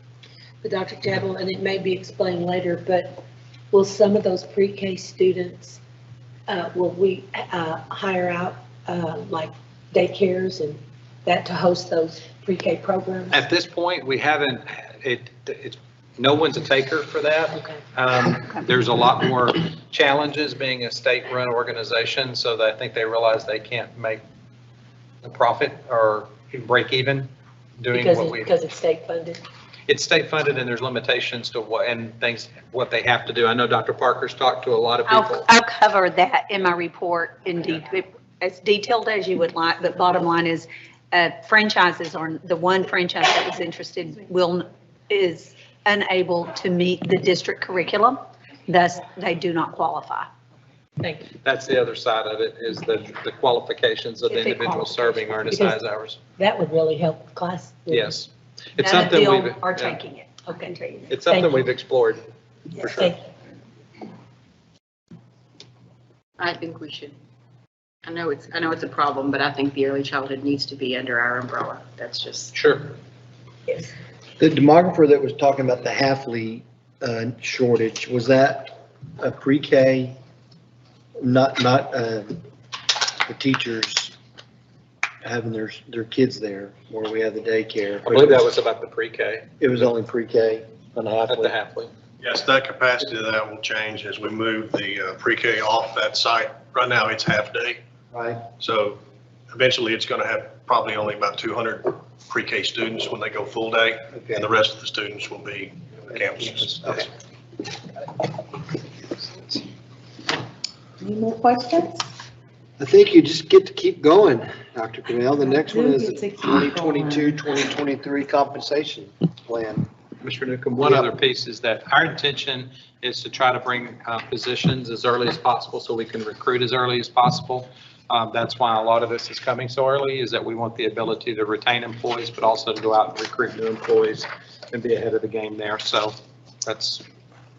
But Dr. Chadwell, and it may be explained later, but will some of those pre-K students, will we hire out like daycares and that to host those pre-K programs? At this point, we haven't, no one's a taker for that. Okay. There's a lot more challenges being a state-run organization, so that I think they realize they can't make a profit or break even doing what we. Because it's state funded? It's state funded and there's limitations to what, and things, what they have to do. I know Dr. Parker's talked to a lot of people. I'll cover that in my report in as detailed as you would like, but bottom line is franchises, or the one franchise that was interested is unable to meet the district curriculum, thus they do not qualify. Thank you. That's the other side of it, is the qualifications of the If they individual qualify. serving aren't as high as ours. That would really help the class. Yes. It's None of something them we've. are yeah. taking it. Okay. It's something Thank you. we've explored, for sure. Thank you. I think we should, I know it's a problem, but I think the early childhood needs to be under our umbrella. That's just. Sure. Yes. The demographer that was talking about the Halfley shortage, was that a pre-K, not the teachers having their kids there, where we have the daycare? I believe that was about the pre-K It was only pre-K on the at the Halfley? Halfway. Yes, that capacity of that will change as we move the pre-K off that site. Right now, it's half day. Right. So eventually, it's going to have probably only about 200 pre-K students when they go full day. Okay. And the rest of the students will be campuses. Okay. Any more questions? I think you just get to keep going, Dr. Cannell. The next one is the Do get to keep going. 2022, 2023 compensation plan. Mr. Newcomb, one other piece is that our intention is to try to bring positions as early as possible so we can recruit as early as possible. That's why a lot of this is coming so early, is that we want the ability to retain employees, but also to go out and recruit new employees and be ahead of the game there. So that's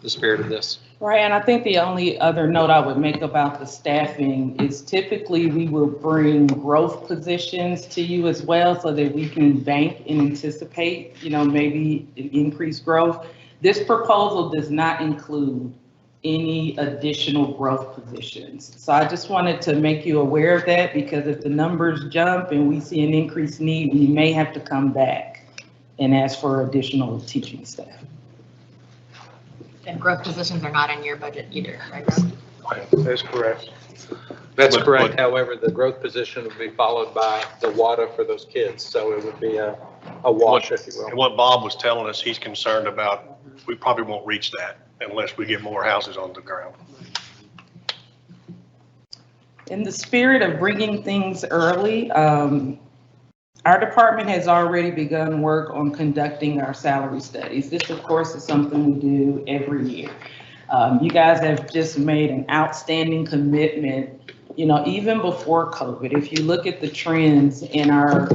the spirit of this. Right, and I think the only other note I would make about the staffing is typically we will bring growth positions to you as well so that we can bank and anticipate, maybe increased growth. This proposal does not include any additional growth positions. So I just wanted to make you aware of that, because if the numbers jump and we see an increased need, we may have to come back and ask for additional teaching staff. And growth positions are not in your budget either, right, Rob? That's correct. That's But- correct. but- However, the growth position would be followed by the WADA for those kids. So it would be a wash, if you will. And what Bob was telling us, he's concerned about we probably won't reach that unless we get more houses on the ground. In the spirit of bringing things early, our department has already begun work on conducting our salary studies. This, of course, is something we do every year. You guys have just made an outstanding commitment, you know, even before COVID. If you look at the trends in our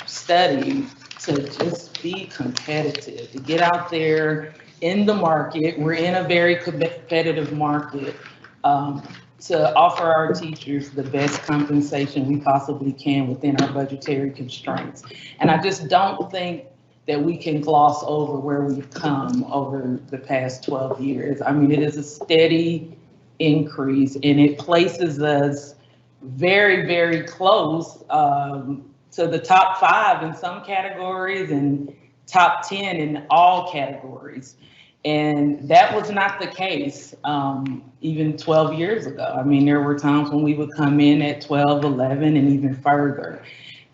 study, to just be competitive, to get out there in the market. We're in a very competitive market, to offer our teachers the best compensation we possibly can within our budgetary constraints. And I just don't think that we can gloss over where we've come over the past 12 years. I mean, it is a steady increase, and it places us very, very close to the top 5 in some categories and top 10 in all categories. And that was not the case even 12 years ago. I mean, there were times when we would come in at 12, 11, and even further.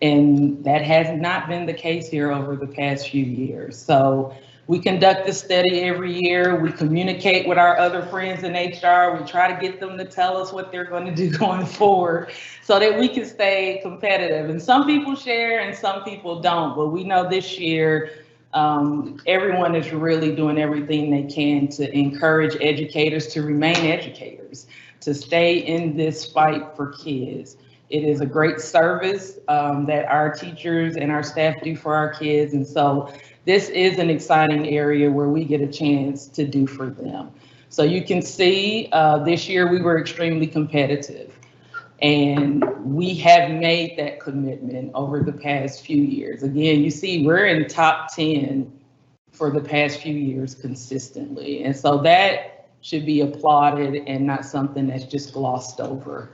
And that has not been the case here over the past few years. So we conduct this study every year. We communicate with our other friends in HR. We try to get them to tell us what they're going to do going forward so that we can stay competitive. And some people share and some people don't. But we know this year, everyone is really doing everything they can to encourage educators to remain educators, to stay in this fight for kids. It is a great service that our teachers and our staff do for our kids. And so this is an exciting area where we get a chance to do for them. So you can see this year we were extremely competitive. And we have made that commitment over the past few years. Again, you see, we're in top 10 for the past few years consistently. And so that should be applauded and not something that's just glossed over.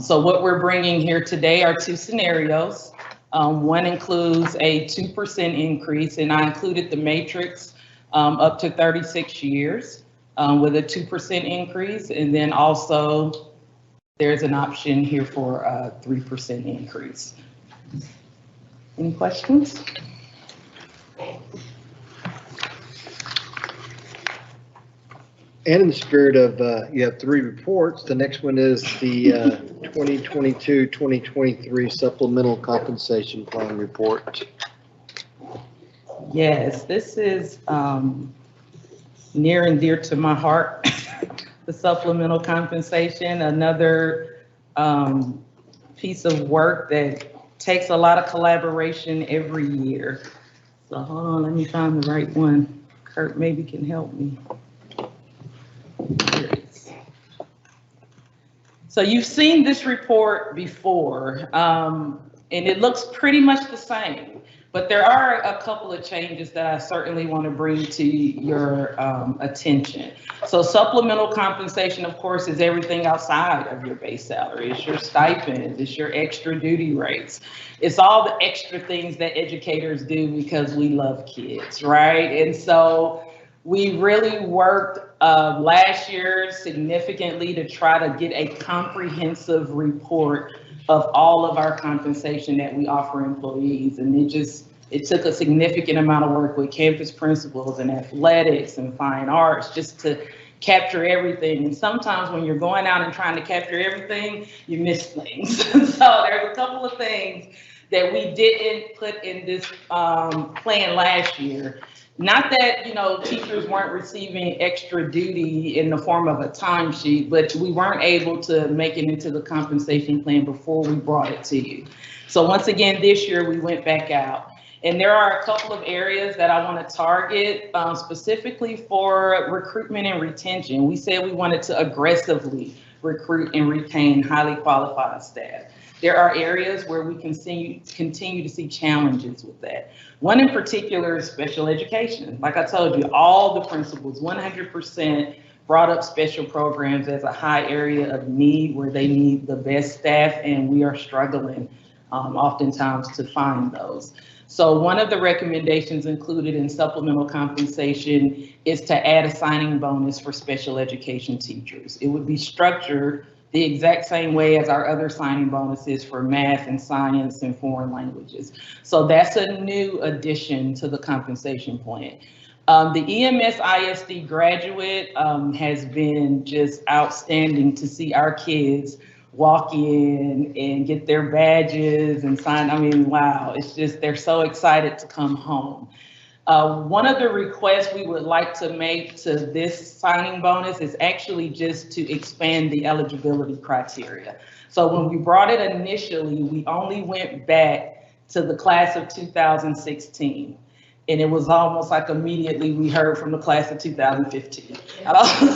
So what we're bringing here today are 2 scenarios. One includes a 2% increase, and I included the matrix up to 36 years with a 2% increase, and then also there's an option here for a 3% increase. Any questions? And in the spirit of, you have 3 reports. The next one is the 2022-2023 Supplemental Compensation Plan Report. Yes, this is near and dear to my heart. The supplemental compensation, another piece of work that takes a lot of collaboration every year. So hold on, let me find the right one. Kurt maybe can help me. Here it is. So you've seen this report before, and it looks pretty much the same. But there are a couple of changes that I certainly want to bring to your attention. So supplemental compensation, of course, is everything outside of your base salary. It's your stipends, it's your extra duty rates. It's all the extra things that educators do because we love kids, right? And so we really worked last year significantly to try to get a comprehensive report of all of our compensation that we offer employees. And it took a significant amount of work with campus principals and athletics and fine arts just to capture everything. And sometimes when you're going out and trying to capture everything, you miss things. So there's a couple of things that we didn't put in this plan last year. Not that, you know, teachers weren't receiving extra duty in the form of a timesheet, but we weren't able to make it into the compensation plan before we brought it to you. So once again, this year we went back out. And there are a couple of areas that I want to target specifically for recruitment and retention. We said we wanted to aggressively recruit and retain highly qualified staff. There are areas where we continue to see challenges with that. One in particular is special education. Like I told you, all the principals, 100% brought up special programs as a high area of need where they need the best staff, and we are struggling oftentimes to find those. So one of the recommendations included in supplemental compensation is to add a signing bonus for special education teachers. It would be structured the exact same way as our other signing bonuses for math and science and foreign languages. So that's a new addition to the compensation plan. The EMS ISD graduate has been just outstanding to see our kids walk in and get their badges and sign. I mean, wow, it's just, they're so excited to come home. One of the requests we would like to make to this signing bonus is actually just to expand the eligibility criteria. So when we brought it initially, we only went back to the class of 2016. And it was almost like immediately we heard from the class of 2015.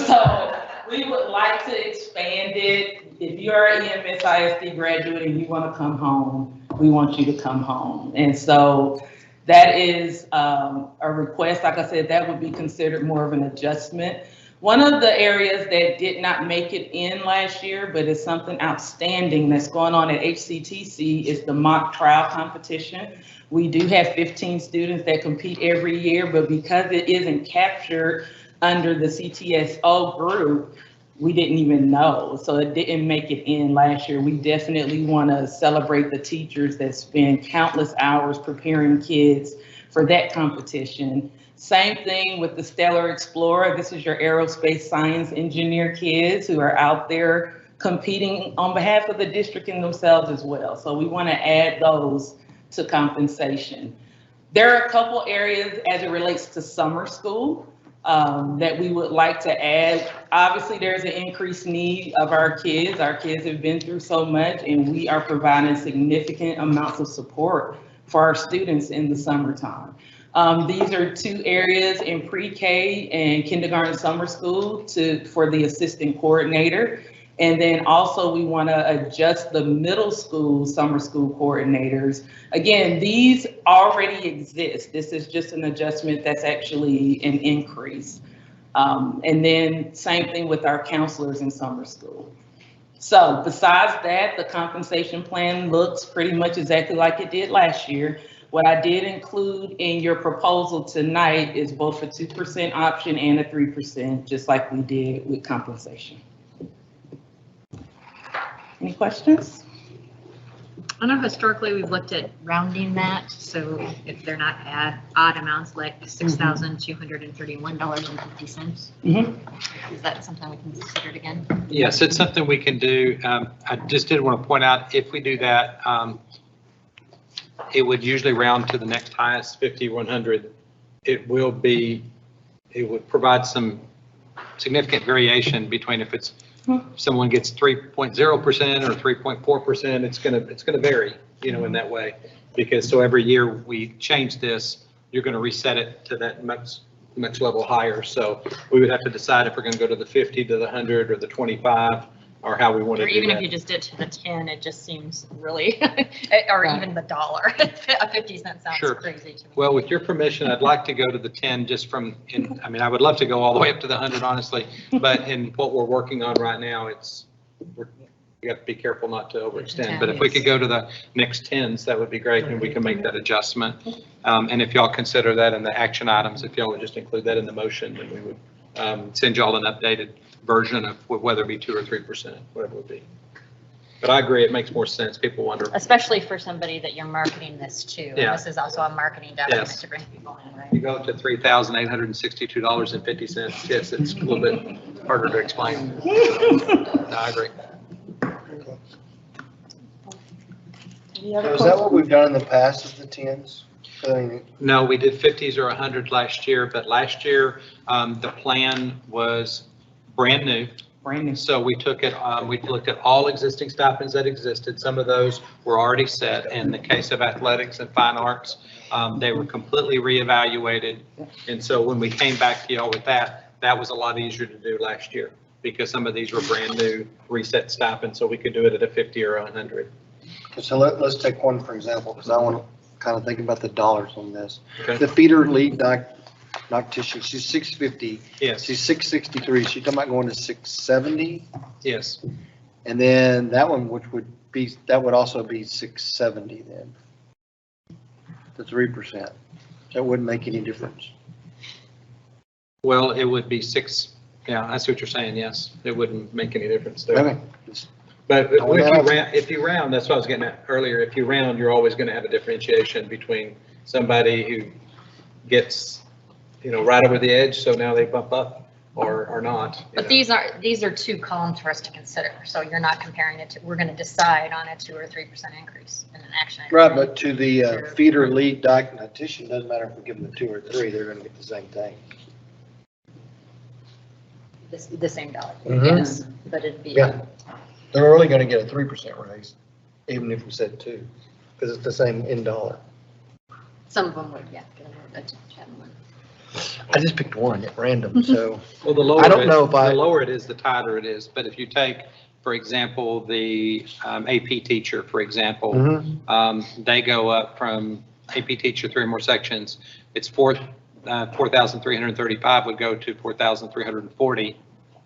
So we would like to expand it. If you're an EMS ISD graduate and you want to come home, we want you to come home. And so that is a request. Like I said, that would be considered more of an adjustment. One of the areas that did not make it in last year, but is something outstanding that's going on at HCTC, is the mock trial competition. We do have 15 students that compete every year, but because it isn't captured under the CTSO group, we didn't even know. So it didn't make it in last year. We definitely want to celebrate the teachers that spend countless hours preparing kids for that competition. Same thing with the Stellar Explorer. This is your aerospace science engineer kids who are out there competing on behalf of the district and themselves as well. So we want to add those to compensation. There are a couple areas as it relates to summer school that we would like to add. Obviously, there's an increased need of our kids. Our kids have been through so much, and we are providing significant amounts of support for our students in the summertime. These are two areas in pre-K and kindergarten summer school for the assistant coordinator. And then also we want to adjust the middle school summer school coordinators. Again, these already exist. This is just an adjustment that's actually an increase. And then same thing with our counselors in summer school. So besides that, the compensation plan looks pretty much exactly like it did last year. What I did include in your proposal tonight is both a 2% option and a 3%, just like we did with compensation. Any questions? I know historically we've looked at rounding that, so if they're not odd amounts like $6,231.50. Is that something we can consider again? Yes, it's something we can do. I just did want to point out, if we do that, it would usually round to the next highest, 50, 100. It would provide some significant variation between if someone gets 3.0% or 3.4%, it's gonna vary, in that way. Because so every year we change this, you're gonna reset it to that much level higher. So we would have to decide if we're gonna go to the 50, to the 100, or the 25, or how we want to do that. Or even if you just did to the 10, it just seems really, or even the dollar. A 50 cent sounds crazy to me. Well, with your permission, I'd like to go to the 10 just I mean, I would love to go all the way up to the 100, honestly, but in what we're working on right now, we have to be careful not to overextend. But if we could go to the next 10s, that would be great, and we can make that adjustment. And if y'all consider that in the action items, if y'all would just include that in the motion, then we would send y'all an updated version of whether it be 2 or 3%, whatever it would be. But I agree, it makes more sense. People wonder. Especially for somebody that you're marketing this to. Yeah. This is also a marketing document to bring people in, right? You go to $3,862.50. Yes, it's a little bit harder to explain. No, I agree. Is that what we've done in the past, is the 10s? No, we did 50s or 100 last year, but last year the plan was brand new. So we took it, we looked at all existing stipends that existed. Some of those were already set. In the case of athletics and fine arts, they were completely reevaluated. And so when we came back to y'all with that was a lot easier to do last year because some of these were brand new reset stipends, so we could do it at a 50 or 100. So let's take one for example, because I want to kind of think about the dollars on this. Okay. The feeder lead dietitian, she's 650. Yes. She's 663. She's talking about going to 670. Yes. And then that one, that would also be 670 then. The 3%. That wouldn't make any difference. Well, it would be 6. Yeah, I see what you're saying. Yes, it wouldn't make any difference there. Okay. But if you round, that's what I was getting at earlier. If you round, you're always going to have a differentiation between somebody who gets right over the edge, so now they bump up or not. But these are two columns for us to consider. So you're not comparing it to, we're going to decide on a 2 or 3% increase in an action. Right, but to the feeder lead diagnostician, doesn't matter if we give them the 2 or 3, they're going to get the same thing. The same dollar. Mhm. Yes, but it'd be. Yeah. They're only going to get a 3% raise, even if we said 2, because it's the same in dollar. Some of them would, yeah, get a little bit. I just picked one at random, so. Well, the lower I don't know if the lower it is, the tighter it is. But if you take, for example, the AP teacher, for example, they go up from AP teacher 3 or more sections. It's 4,335 would go to 4,340.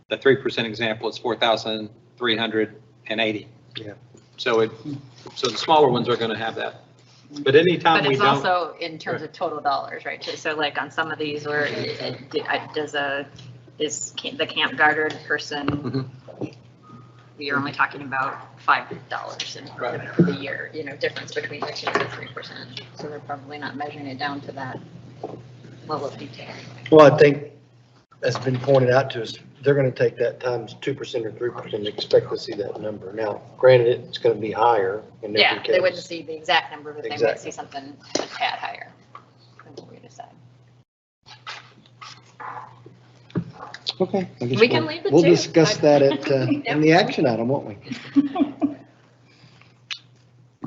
The 3% example is 4,380. Yeah. So the smaller ones are going to have that. But anytime But we it's don't. also in terms of total dollars, right? So like on some of these where is the camp guard person, you're only talking about $5 in the year, difference between the 2 and the 3%. So they're probably not measuring it down to that level of detail. Well, I think, as been pointed out to us, they're going to take that times 2% or 3% and expect to see that number. Now, granted, it's going to be higher in every Yeah, case. they wouldn't see the exact number, but they might Exactly. see something a tad higher than what we decide. Okay. I guess We can leave the We'll 2. discuss that in the action item, won't we?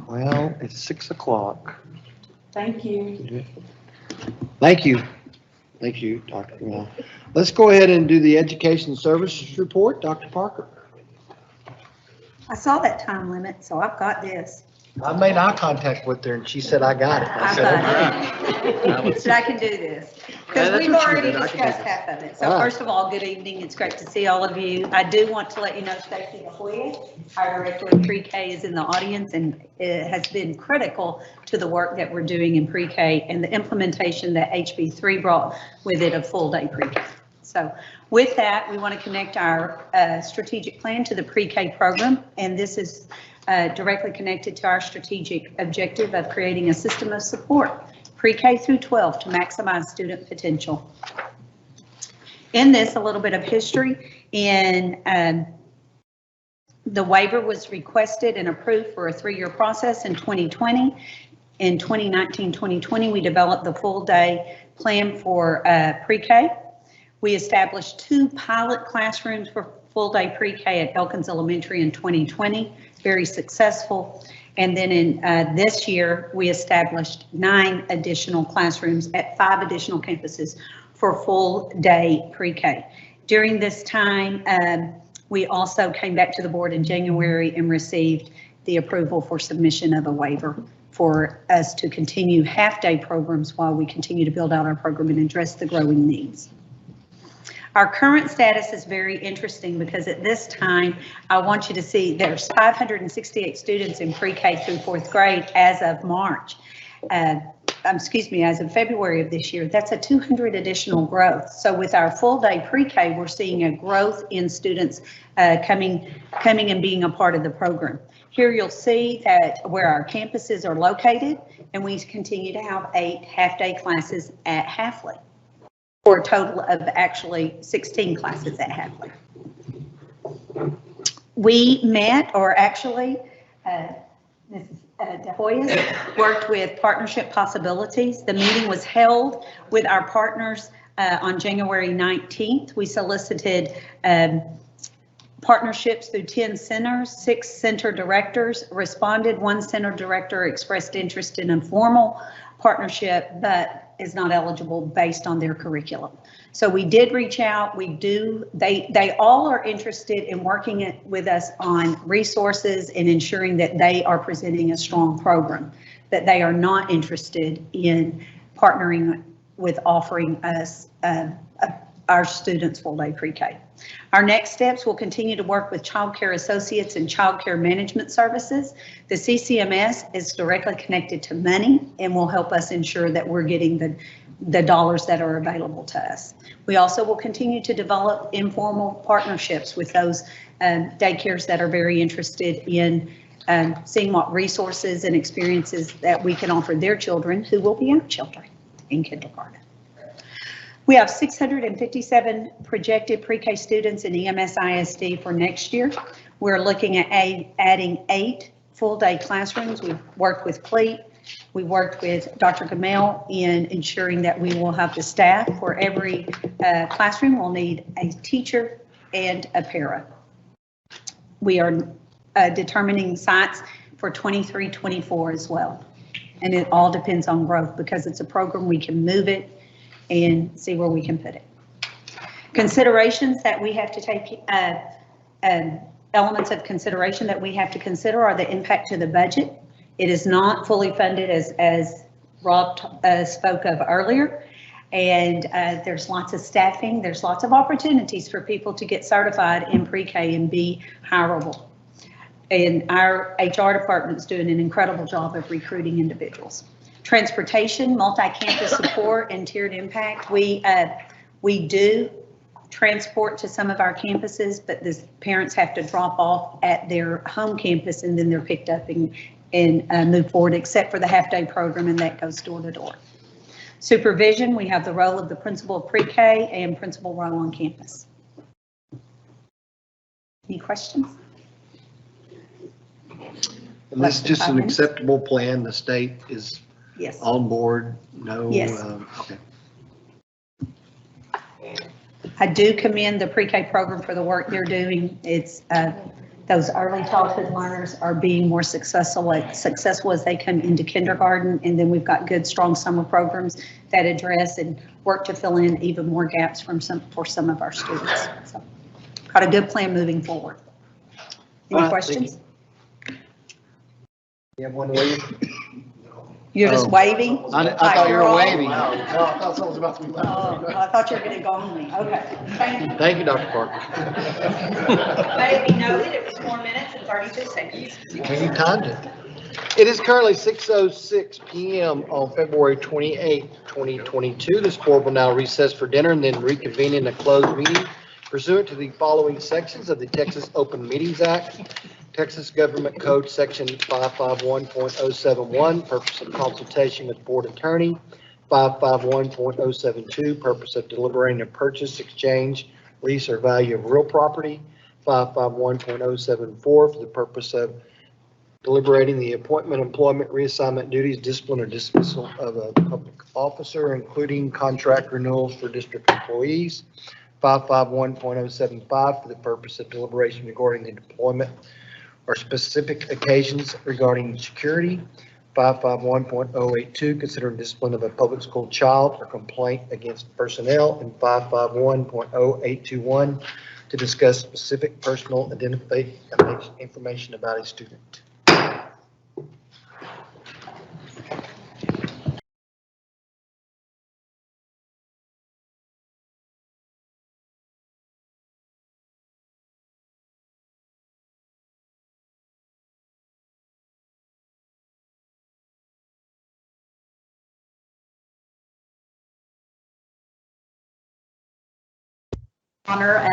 Well, it's 6 o'clock. Thank you. Thank you. Thank you, Dr. Wall. Let's go ahead and do the education services report. Dr. Parker. I saw that time limit, so I've got this. I made eye contact with her and she said, I got it. I I've said, got it. So I can do this. Yeah, Because that's we've what you already did. I can do discussed this. half of it. So All right. first of all, good evening. It's great to see all of you. I do want to let you know Stacy Ahoya, our director of pre-K, is in the audience and it has been critical to the work that we're doing in pre-K and the implementation that HB3 brought with it of full day pre-K. So with that, we want to connect our strategic plan to the pre-K program, and this is directly connected to our strategic objective of creating a system of support pre-K through 12 to maximize student potential. In this, a little bit of history. The waiver was requested and approved for a 3-year process in 2020. In 2019-2020, we developed the full day plan for pre-K. We established 2 pilot classrooms for full day pre-K at Elkins Elementary in 2020, very successful. And then in this year, we established 9 additional classrooms at 5 additional campuses for full day pre-K. During this time, we also came back to the board in January and received the approval for submission of a waiver for us to continue half-day programs while we continue to build out our program and address the growing needs. Our current status is very interesting because at this time, I want you to see there's 568 students in pre-K through 4th grade as of March. As of February of this year. That's a 200 additional growth. So with our full day pre-K, we're seeing a growth in students coming and being a part of the program. Here you'll see that where our campuses are located, and we continue to have 8 half-day classes at Halfley, for a total of actually 16 classes at Halfley. We met, or actually, Mrs. De Hoyos worked with Partnership Possibilities. The meeting was held with our partners on January 19th. We solicited partnerships through 10 centers, 6 center directors responded. 1 center director expressed interest in a formal partnership, but is not eligible based on their curriculum. So we did reach out. They all are interested in working with us on resources and ensuring that they are presenting a strong program, that they are not interested in partnering with offering us our students full day pre-K. Our next steps will continue to work with child care associates and child care management services. The CCMS is directly connected to money and will help us ensure that we're getting the dollars that are available to us. We also will continue to develop informal partnerships with those daycares that are very interested in seeing what resources and experiences that we can offer their children who will be our children in kindergarten. We have 657 projected pre-K students in EMS ISD for next year. We're looking at adding 8 full-day classrooms. We've worked with Cleat. We worked with Dr. Gamel in ensuring that we will have the staff for every classroom. We'll need a teacher and a para. We are determining sites for 23-24 as well. And it all depends on growth because it's a program we can move it and see where we can put it. Considerations that we have to take, elements of consideration that we have to consider are the impact to the budget. It is not fully funded as Rob spoke of earlier. And there's lots of staffing. There's lots of opportunities for people to get certified in pre-K and be hireable. And our HR department's doing an incredible job of recruiting individuals. Transportation, multi-campus support, and tiered impact. We do transport to some of our campuses, but the parents have to drop off at their home campus and then they're picked up and move forward, except for the half-day program, and that goes door to door. Supervision, we have the role of the principal of pre-K and principal role on campus. Any questions? And this is just an acceptable plan. The state is Yes. on board. No. Yes. Okay. I do commend the pre-K program for the work they're doing. It's those early childhood learners are being more successful as they come into kindergarten, and then we've got good, strong summer programs that address and work to fill in even more gaps for some of our students. So, got a good plan moving forward. Any questions? You have one waving? You're just waving? I thought you were waving. Oh, I thought you were going to gong me. Okay. Thank you. Thank you, Dr. Parker. Let it be noted, it was 4 minutes and 32 seconds. You timed it. It is currently 6:06 p.m. on February 28, 2022. This board will now recess for dinner and then reconvene in a closed meeting pursuant to the following sections of the Texas Open Meetings Act, Texas Government Code Section 551.071, purpose of consultation with board attorney, 551.072, purpose of deliberating a purchase, exchange, lease, or value of real property, 551.074, for the purpose of deliberating the appointment, employment, reassignment, duties, discipline, or dismissal of a public officer, including contract renewals for district employees, 551.075, for the purpose of deliberation regarding the deployment or specific occasions regarding security, 551.082, considering discipline of a public school child or complaint against personnel, and 551.0821 to discuss specific personal identification information about a student. Honor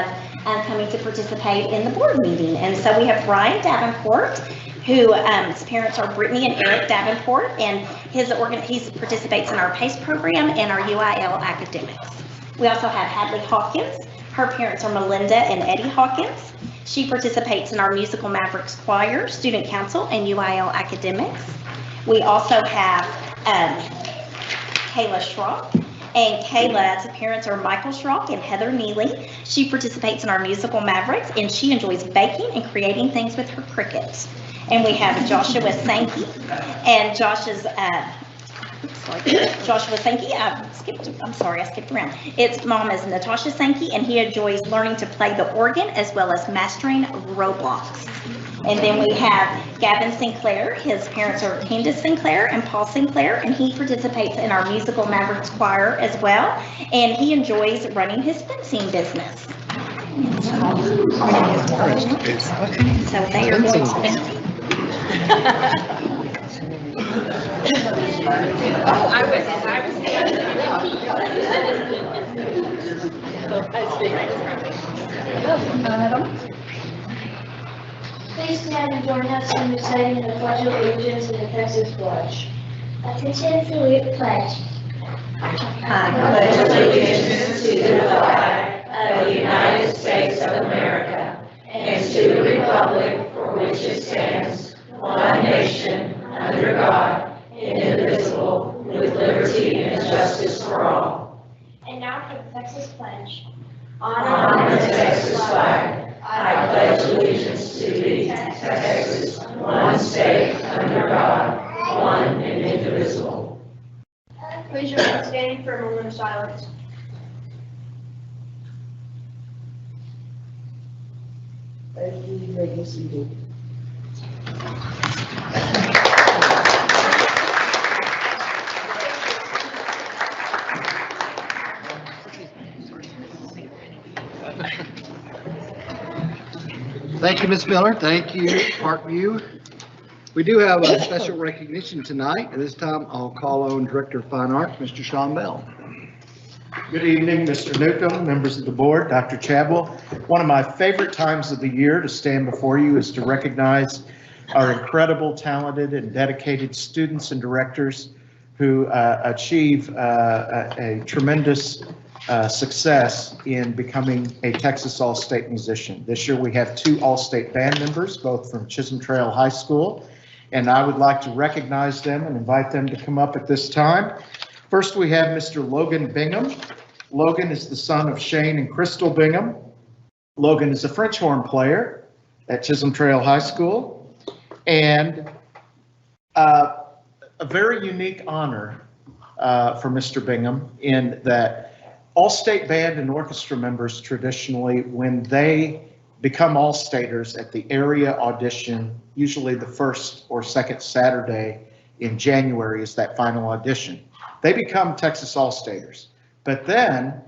of coming to participate in the board meeting. And so we have Brian Davenport, who his parents are Brittany and Eric Davenport, and he participates in our PACE program and our UIL academics. We also have Hadley Hawkins. Her parents are Melinda and Eddie Hawkins. She participates in our Musical Mavericks Choir, Student Council, and UIL academics. We also have Kayla Schrock. And Kayla's parents are Michael Schrock and Heather Neely. She participates in our Musical Mavericks, and she enjoys baking and creating things with her Cricut. And we have Joshua Sankey, and Joshua Sankey, I skipped around. Its mom is Natasha Sankey, and he enjoys learning to play the organ as well as mastering Roblox. And then we have Gavin Sinclair. His parents are Candace Sinclair and Paul Sinclair, and he participates in our Musical Mavericks Choir as well, and he enjoys running his fencing business. So they are going to Please stand and join us in reciting the Pledge of Allegiance and the Texas Pledge. I continue to salute the pledge. I pledge allegiance to the flag of the United States of America and to the republic for which it stands, one nation, under God, indivisible, with liberty and justice for all. And now for the Texas pledge. On the Texas flag, I pledge allegiance to thee, Texas, one state, under God, one and indivisible. Please remain standing for a moment of silence. Thank you, you may be seated. Thank you, Ms. Miller. Thank you, Parkview. We do have a special recognition tonight. At this time, I'll call on Director of Fine Arts, Mr. Sean Bell. Good evening, Mr. Newcomb, members of the board, Dr. Chadwell. One of my favorite times of the year to stand before you is to recognize our incredible, talented, and dedicated students and directors who achieve a tremendous success in becoming a Texas All-State musician. This year we have 2 All-State band members, both from Chisholm Trail High School, and I would like to recognize them and invite them to come up at this time. First, we have Mr. Logan Bingham. Logan is the son of Shane and Crystal Bingham. Logan is a French horn player at Chisholm Trail High School, and a very unique honor for Mr. Bingham in that all-state band and orchestra members traditionally, when they become all-staters at the area audition, usually the first or second Saturday in January is that final audition. They become Texas All-Staters, but then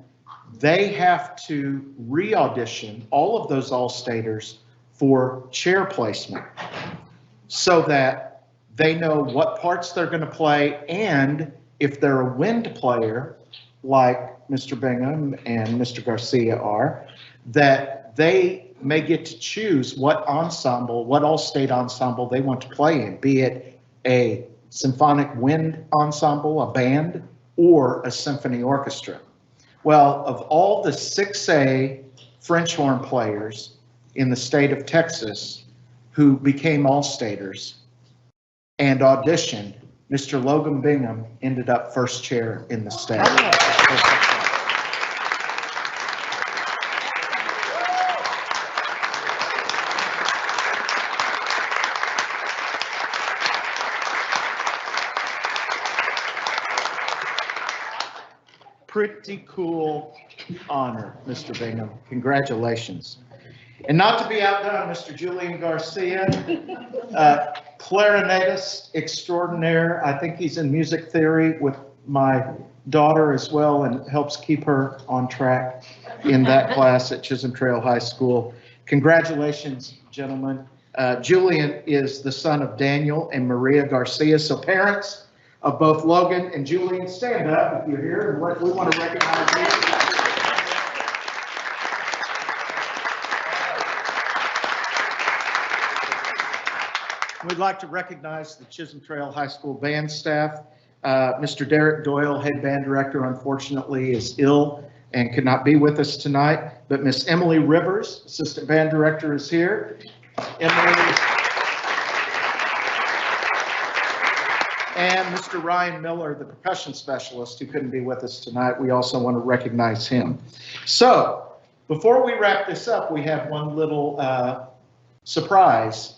they have to re-audition all of those All-Staters for chair placement so that they know what parts they're going to play, and if they're a wind player like Mr. Bingham and Mr. Garcia are, that they may get to choose what ensemble, what all-state ensemble they want to play in, be it a symphonic wind ensemble, a band, or a symphony orchestra. Well, of all the 6A French horn players in the state of Texas who became all-staters and auditioned, Mr. Logan Bingham ended up first chair in the state. Pretty cool honor, Mr. Bingham. Congratulations. And not to be outdone, Mr. Julian Garcia, clarinetist extraordinaire. I think he's in music theory with my daughter as well and helps keep her on track in that class at Chisholm Trail High School. Congratulations, gentlemen. Julian is the son of Daniel and Maria Garcia. So parents of both Logan and Julian, stand up if you're here, and we want to recognize you. We'd like to recognize the Chisholm Trail High School band staff. Mr. Derek Doyle, head band director, unfortunately is ill and could not be with us tonight, but Miss Emily Rivers, assistant band director, is here. Emily. And Mr. Ryan Miller, the percussion specialist, who couldn't be with us tonight. We also want to recognize him. So before we wrap this up, we have one little surprise.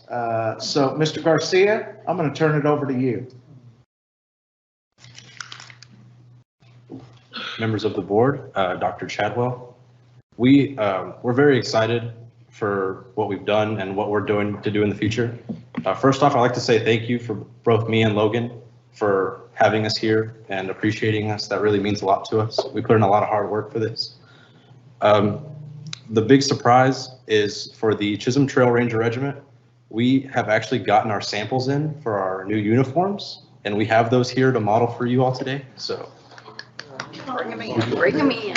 So Mr. Garcia, I'm going to turn it over to you. Members of the board, Dr. Chadwell, we're very excited for what we've done and what we're doing to do in the future. First off, I'd like to say thank you for both me and Logan for having us here and appreciating us. That really means a lot to us. We put in a lot of hard work for this. The big surprise is for the Chisholm Trail Ranger Regiment. We have actually gotten our samples in for our new uniforms, and we have those here to model for you all today. So Bring them in. Bring them in.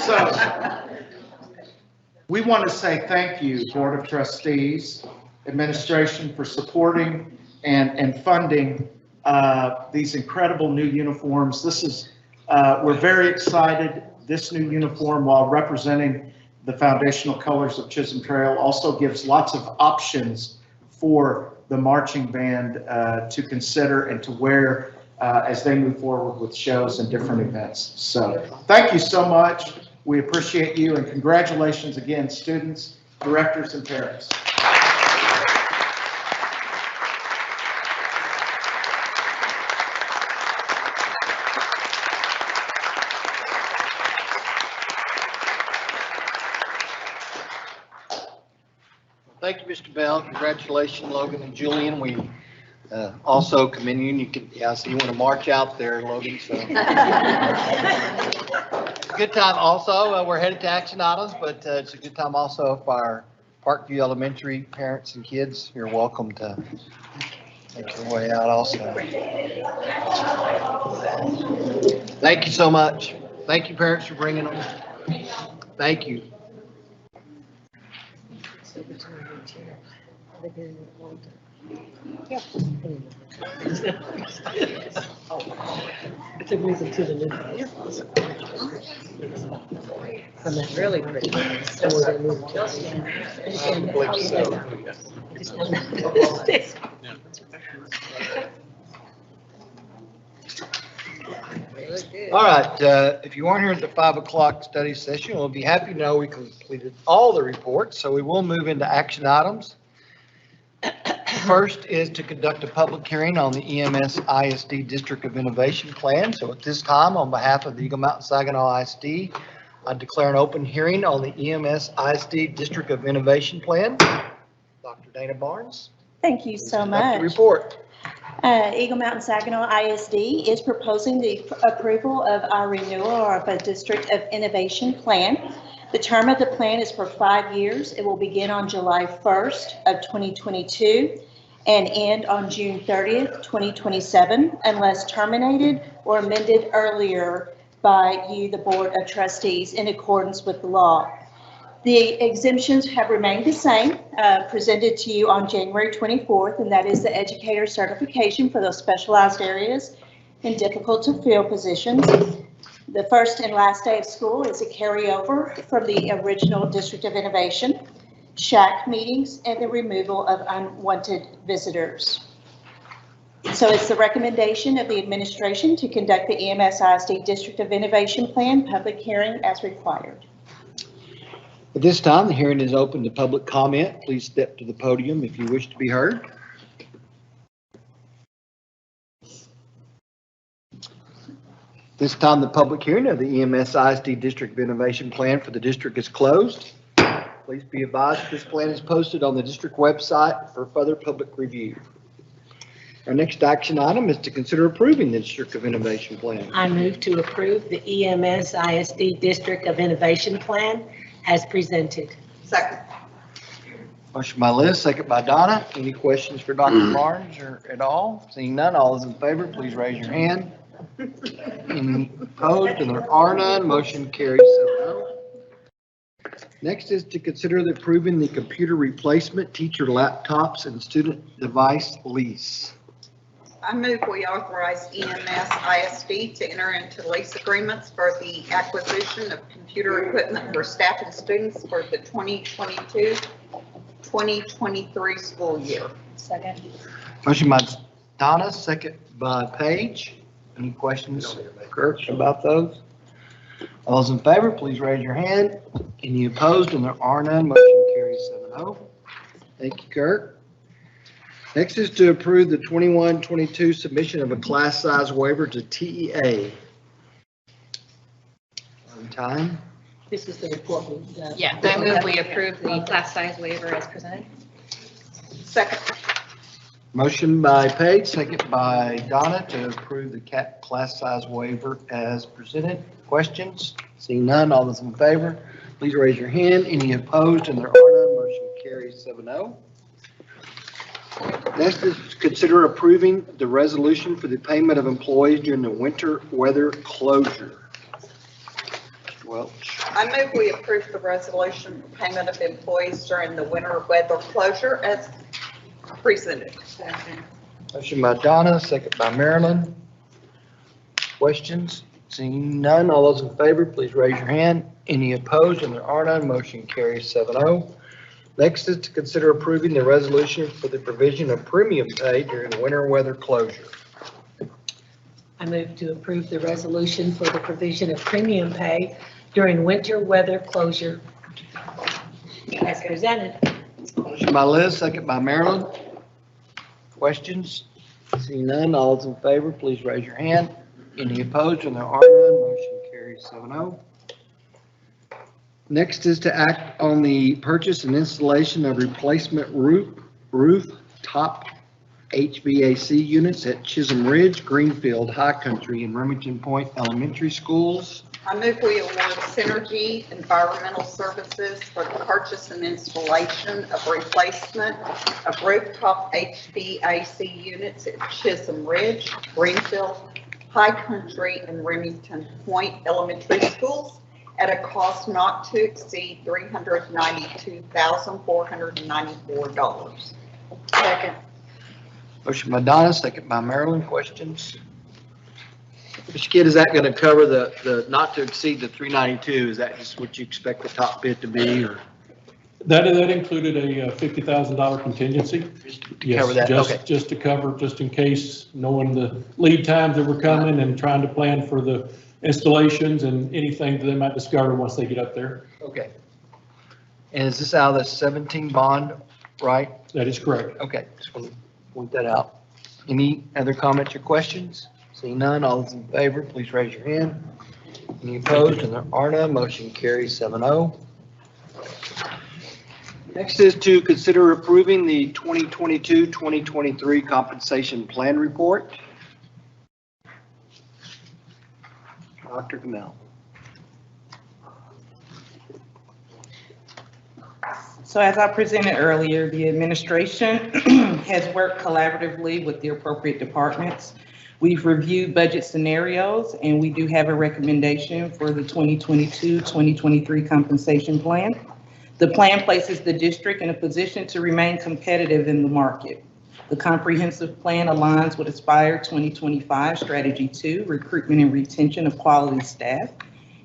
So we want to say thank you, Board of Trustees, administration, for supporting and funding these incredible new uniforms. This is, we're very excited. This new uniform, while representing the foundational colors of Chisholm Trail, also gives lots of options for the marching band to consider and to wear as they move forward with shows and different events. So thank you so much. We appreciate you, and congratulations again, students, directors, and parents. Thank you, Mr. Bell. Congratulations, Logan and Julian. We also commend you. You can, yeah, so you want to march out there, Logan, so. It's a good time also. We're headed to action items, but it's a good time also for our Parkview Elementary parents and kids. You're welcome to make your way out also. Thank you so much. Thank you, parents, for bringing them. Thank you. It's a reason to the new. And that's really pretty. So we're gonna move to. All right, if you weren't here at the 5 o'clock study session, we'll be happy to know we completed all the reports, so we will move into action items. First is to conduct a public hearing on the EMS ISD District of Innovation Plan. So at this time, on behalf of the Eagle Mountain Saginaw ISD, I declare an open hearing on the EMS ISD District of Innovation Plan. Dr. Dana Barnes. Thank you so Conduct the much. report. Eagle Mountain Saginaw ISD is proposing the approval of our renewal of a District of Innovation Plan. The term of the plan is for 5 years. It will begin on July 1st of 2022 and end on June 30th, 2027, unless terminated or amended earlier by you, the Board of Trustees, in accordance with the law. The exemptions have remained the same, presented to you on January 24th, and that is the educator certification for those specialized areas in difficult to fill positions. The first and last day of school is a carryover from the original District of Innovation, SHAC meetings, and the removal of unwanted visitors. So it's the recommendation of the administration to conduct the EMS ISD District of Innovation Plan public hearing as required. At this time, the hearing is open to public comment. Please step to the podium if you wish to be heard. This time, the public hearing of the EMS ISD District of Innovation Plan for the district is closed. Please be advised this plan is posted on the district website for further public review. Our next action item is to consider approving the District of Innovation Plan. I move to approve the EMS ISD District of Innovation Plan as presented. Second. Motion by Liz, second by Donna. Any questions for Dr. Barnes or at all? Seeing none, all those in favor, please raise your hand. Any opposed? And there are none. Motion carries 7-0. Next is to consider approving the computer replacement, teacher laptops, and student device lease. I move we authorize EMS ISD to enter into lease agreements for the acquisition of computer equipment for staff and students for the 2022-2023 school year. Second. Motion by Donna, second by Paige. Any questions, Kirk, about those? All those in favor, please raise your hand. Any opposed? And there are none. Motion carries 7-0. Thank you, Kirk. Next is to approve the 21-22 submission of a class size waiver to TEA. On time. This is the report. Yeah, I move we approve the class size waiver as presented. Second. Motion by Paige, second by Donna to approve the class size waiver as presented. Questions? Seeing none, all those in favor, please raise your hand. Any opposed? And there are none. Motion carries 7-0. Next is to consider approving the resolution for the payment of employees during the winter weather closure. Mr. Welch. I move we approve the resolution for payment of employees during the winter weather closure as presented. Motion by Donna, second by Marilyn. Questions? Seeing none, all those in favor, please raise your hand. Any opposed? And there are none, motion carries 7-0. Next is to consider approving the resolution for the provision of premium pay during winter weather closure. I move to approve the resolution for the provision of premium pay during winter weather closure as presented. Motion by Liz, second by Marilyn. Questions? Seeing none, all those in favor, please raise your hand. Any opposed? And there are none, motion carries 7-0. Next is to act on the purchase and installation of replacement rooftop HVAC units at Chisholm Ridge, Greenfield, High Country, and Remington Point Elementary Schools. I move we award Synergy Environmental Services for the purchase and installation of replacement of rooftop HVAC units at Chisholm Ridge, Greenfield, High Country, and Remington Point Elementary Schools at a cost not to exceed $392,494. Second. Motion by Donna, second by Marilyn. Questions? Mr. Kidd, is that going to cover the not to exceed the 392? Is that just what you expect the top bid to be, or? That included a $50,000 contingency. To cover that, okay. Just to cover, just in case, knowing the lead times that were coming and trying to plan for the installations and anything that they might discover once they get up there. Okay. And is this out of the 17 bond, right? That is correct. Okay, just want to point that out. Any other comments or questions? Seeing none, all those in favor, please raise your hand. Any opposed? And there are none, motion carries 7-0. Next is to consider approving the 2022-2023 compensation plan report. Dr. Kamel. So as I presented earlier, the administration has worked collaboratively with the appropriate departments. We've reviewed budget scenarios, and we do have a recommendation for the 2022-2023 compensation plan. The plan places the district in a position to remain competitive in the market. The comprehensive plan aligns with Aspire 2025 Strategy 2, Recruitment and Retention of Quality Staff,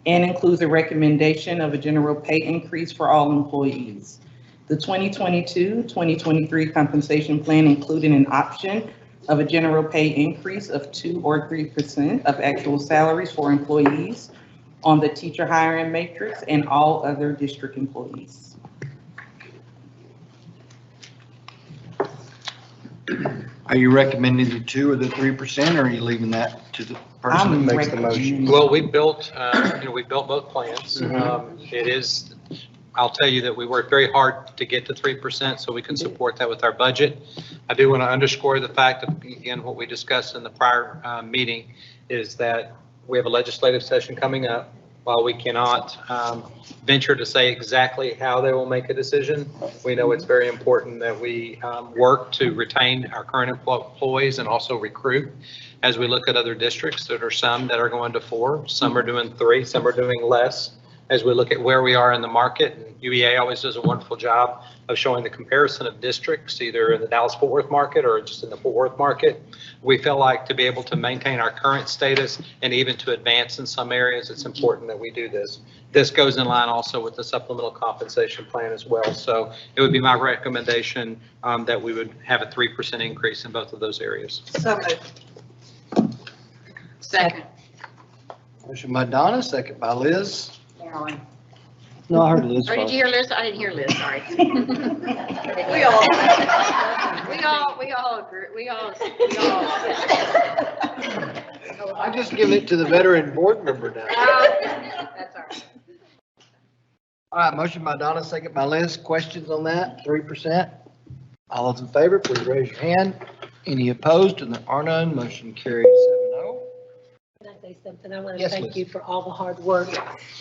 and includes a recommendation of a general pay increase for all employees. The 2022-2023 compensation plan included an option of a general pay increase of 2 or 3% of actual salaries for employees on the teacher hiring matrix and all other district employees. Are you recommending the 2 or the 3%, or are you leaving that to the person who makes the motion? Well, we built both plans. It is, I'll tell you that we worked very hard to get to 3% so we can support that with our budget. I do want to underscore the fact that, again, what we discussed in the prior meeting is that we have a legislative session coming up. While we cannot venture to say exactly how they will make a decision, we know it's very important that we work to retain our current employees and also recruit. As we look at other districts, there are some that are going to 4, some are doing 3, some are doing less. As we look at where we are in the market, and UEA always does a wonderful job of showing the comparison of districts, either in the Dallas-Fort Worth market or just in the Fort Worth market. We feel like to be able to maintain our current status and even to advance in some areas, it's important that we do this. This goes in line also with the supplemental compensation plan as well. So it would be my recommendation that we would have a 3% increase in both of those areas. So moved. Second. Motion by Donna, second by Liz. Marilyn. No, I heard Liz. Or did you hear Liz? I didn't hear Liz, sorry. We all agree, I'm just giving it to the veteran board member now. That's all right. All right, motion by Donna, second by Liz. Questions on that? 3%? All those in favor, please raise your hand. Any opposed? And there are none. Motion carries 7-0. Can I say something? I want to Yes, thank Liz. you for all the hard work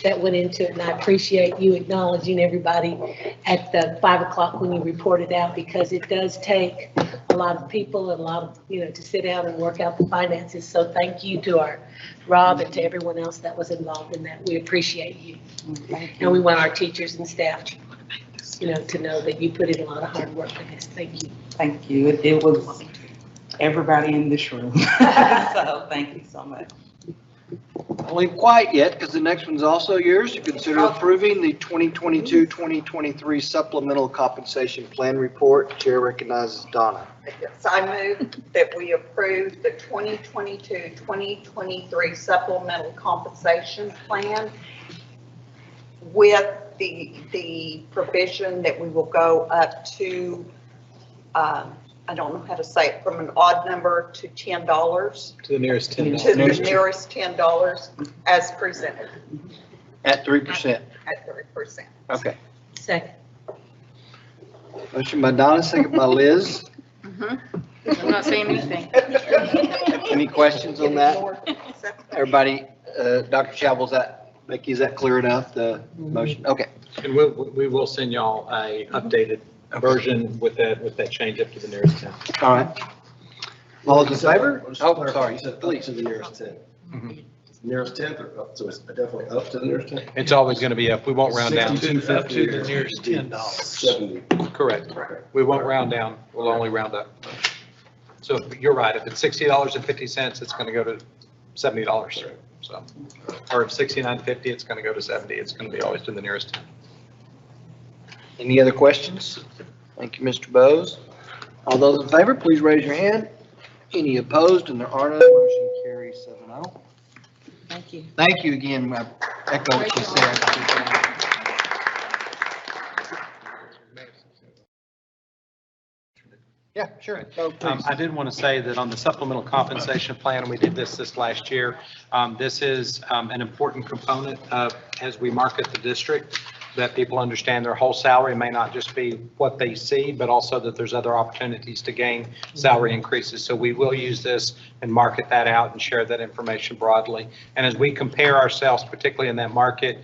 that went into it, and I appreciate you acknowledging everybody at the 5 o'clock when you reported out, because it does take a lot of people and a lot of, to sit down and work out the finances. So thank you to our Rob and to everyone else that was involved in that. We appreciate you. And we want our teachers and staff, to know that you put in a lot of hard work for this. Thank you. Thank you. It was everybody in this room. So thank you so much. Don't leave quiet yet, because the next one's also yours. To consider approving the 2022-2023 Supplemental Compensation Plan Report. Chair recognizes Donna. Yes, I move that we approve the 2022-2023 Supplemental Compensation Plan with the provision that we will go up to, I don't know how to say it, from an odd number to $10. To the nearest $10. To the nearest $10 as presented At 3%. at 3%. Okay. Second. Motion by Donna, second by Liz. I'm not saying anything. Any questions on that? Everybody, Dr. Chapel, Becky, is that clear enough, the motion? Okay. And we will send y'all a updated version with that change up to the nearest 10. All right. All those in favor? Oh, sorry, please. To the nearest 10. Nearest 10th or up, so it's definitely up to the nearest 10? It's always going to be up. We won't round down. Up to the nearest $10. 70. Correct. We won't round down. We'll only round up. So you're right. If it's $60.50, it's going to go to $70. So, or if $69.50, it's going to go to 70. It's going to be always to the nearest 10. Any other questions? Thank you, Mr. Bose. All those in favor, please raise your hand. Any opposed? And there are none. Motion carries 7-0. Thank you. Thank you again. I echo what you said. Yeah, sure. I did want to say that on the supplemental compensation plan, and we did this last year, this is an important component of, as we market the district, that people understand their whole salary may not just be what they see, but also that there's other opportunities to gain salary increases. So we will use this and market that out and share that information broadly. And as we compare ourselves, particularly in that market,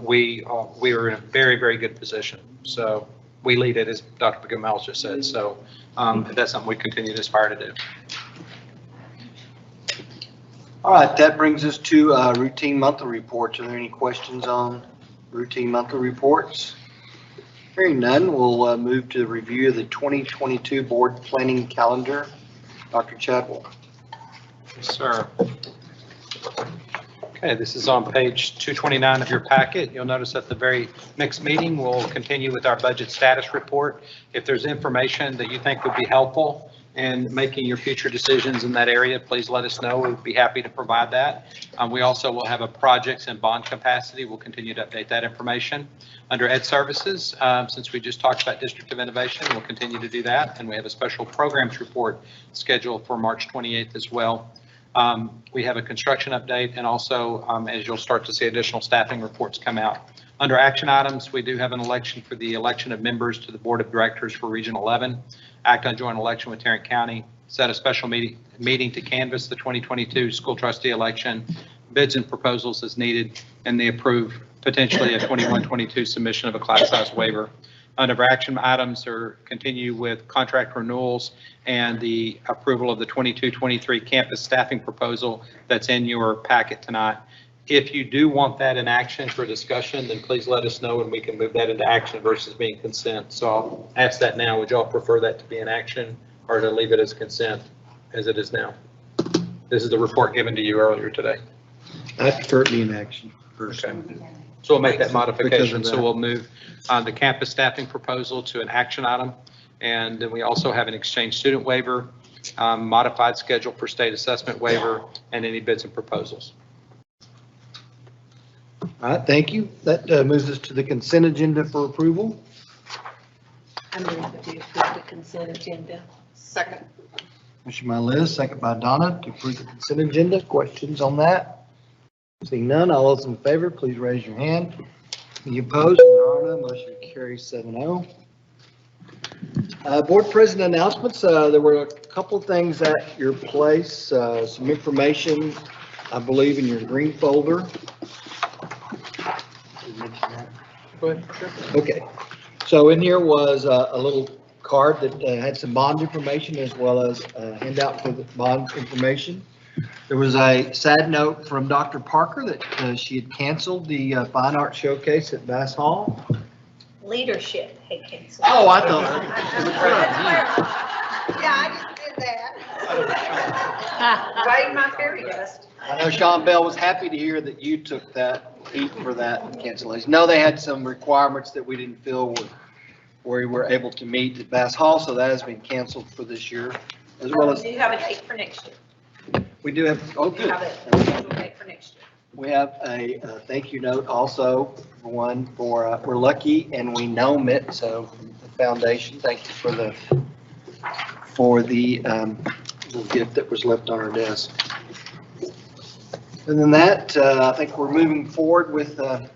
we are in a very, very good position. So we lead it, as Dr. Gamel just said. So that's something we continue to aspire to do. All right, that brings us to routine monthly reports. Are there any questions on routine monthly reports? Hearing none, we'll move to the review of the 2022 board planning calendar. Dr. Chadwell. Yes, sir. Okay, this is on page 229 of your packet. You'll notice at the very next meeting, we'll continue with our budget status report. If there's information that you think would be helpful in making your future decisions in that area, please let us know. We'd be happy to provide that. We also will have a projects and bond capacity. We'll continue to update that information. Under Ed Services, since we just talked about District of Innovation, we'll continue to do that. And we have a special programs report scheduled for March 28th as well. We have a construction update, and also as you'll start to see additional staffing reports come out. Under action items, we do have an election for the election of members to the Board of Directors for Region 11, act on joint election with Tarrant County, set a special meeting to canvass the 2022 school trustee election, bids and proposals as needed, and they approve potentially a 21-22 submission of a class size waiver. Under action items are continue with contract renewals and the approval of the 22-23 campus staffing proposal that's in your packet tonight. If you do want that in action for discussion, then please let us know and we can move that into action versus being consent. So I'll ask that now. Would y'all prefer that to be in action or to leave it as consent as it is now? This is the report given to you earlier today. I prefer it be in action first. Okay. So we'll make that modification. So we'll move the campus staffing proposal to an action item. And then we also have an exchange student waiver, modified schedule for state assessment waiver, and any bids and proposals. All right, thank you. That moves us to the consent agenda for approval. I move to approve the consent agenda. Second. Motion by Liz, second by Donna to approve the consent agenda. Questions on that? Seeing none, all those in favor, please raise your hand. Any opposed? There are none. Motion carries 7-0. Board president announcements. There were a couple of things at your place. Some information, I believe, in your green folder. Okay. So in here was a little card that had some bond information as well as a handout for the bond information. There was a sad note from Dr. Parker that she had canceled the Fine Art Showcase at Bass Hall. Leadership had canceled. Oh, I thought. Yeah, I just did that. Wave my fairy dust. I know Sean Bell was happy to hear that you took that heat for that cancellation. No, they had some requirements that we didn't feel where we were able to meet at Bass Hall, so that has been canceled for this year, as well as. Do you have a date for next year? We do have, oh, Do you good. have a scheduled date for next year? We have a thank you note also, one for, we're lucky and we know it, so the foundation, thank you for the little gift that was left on our desk. And then that, I think we're moving forward with the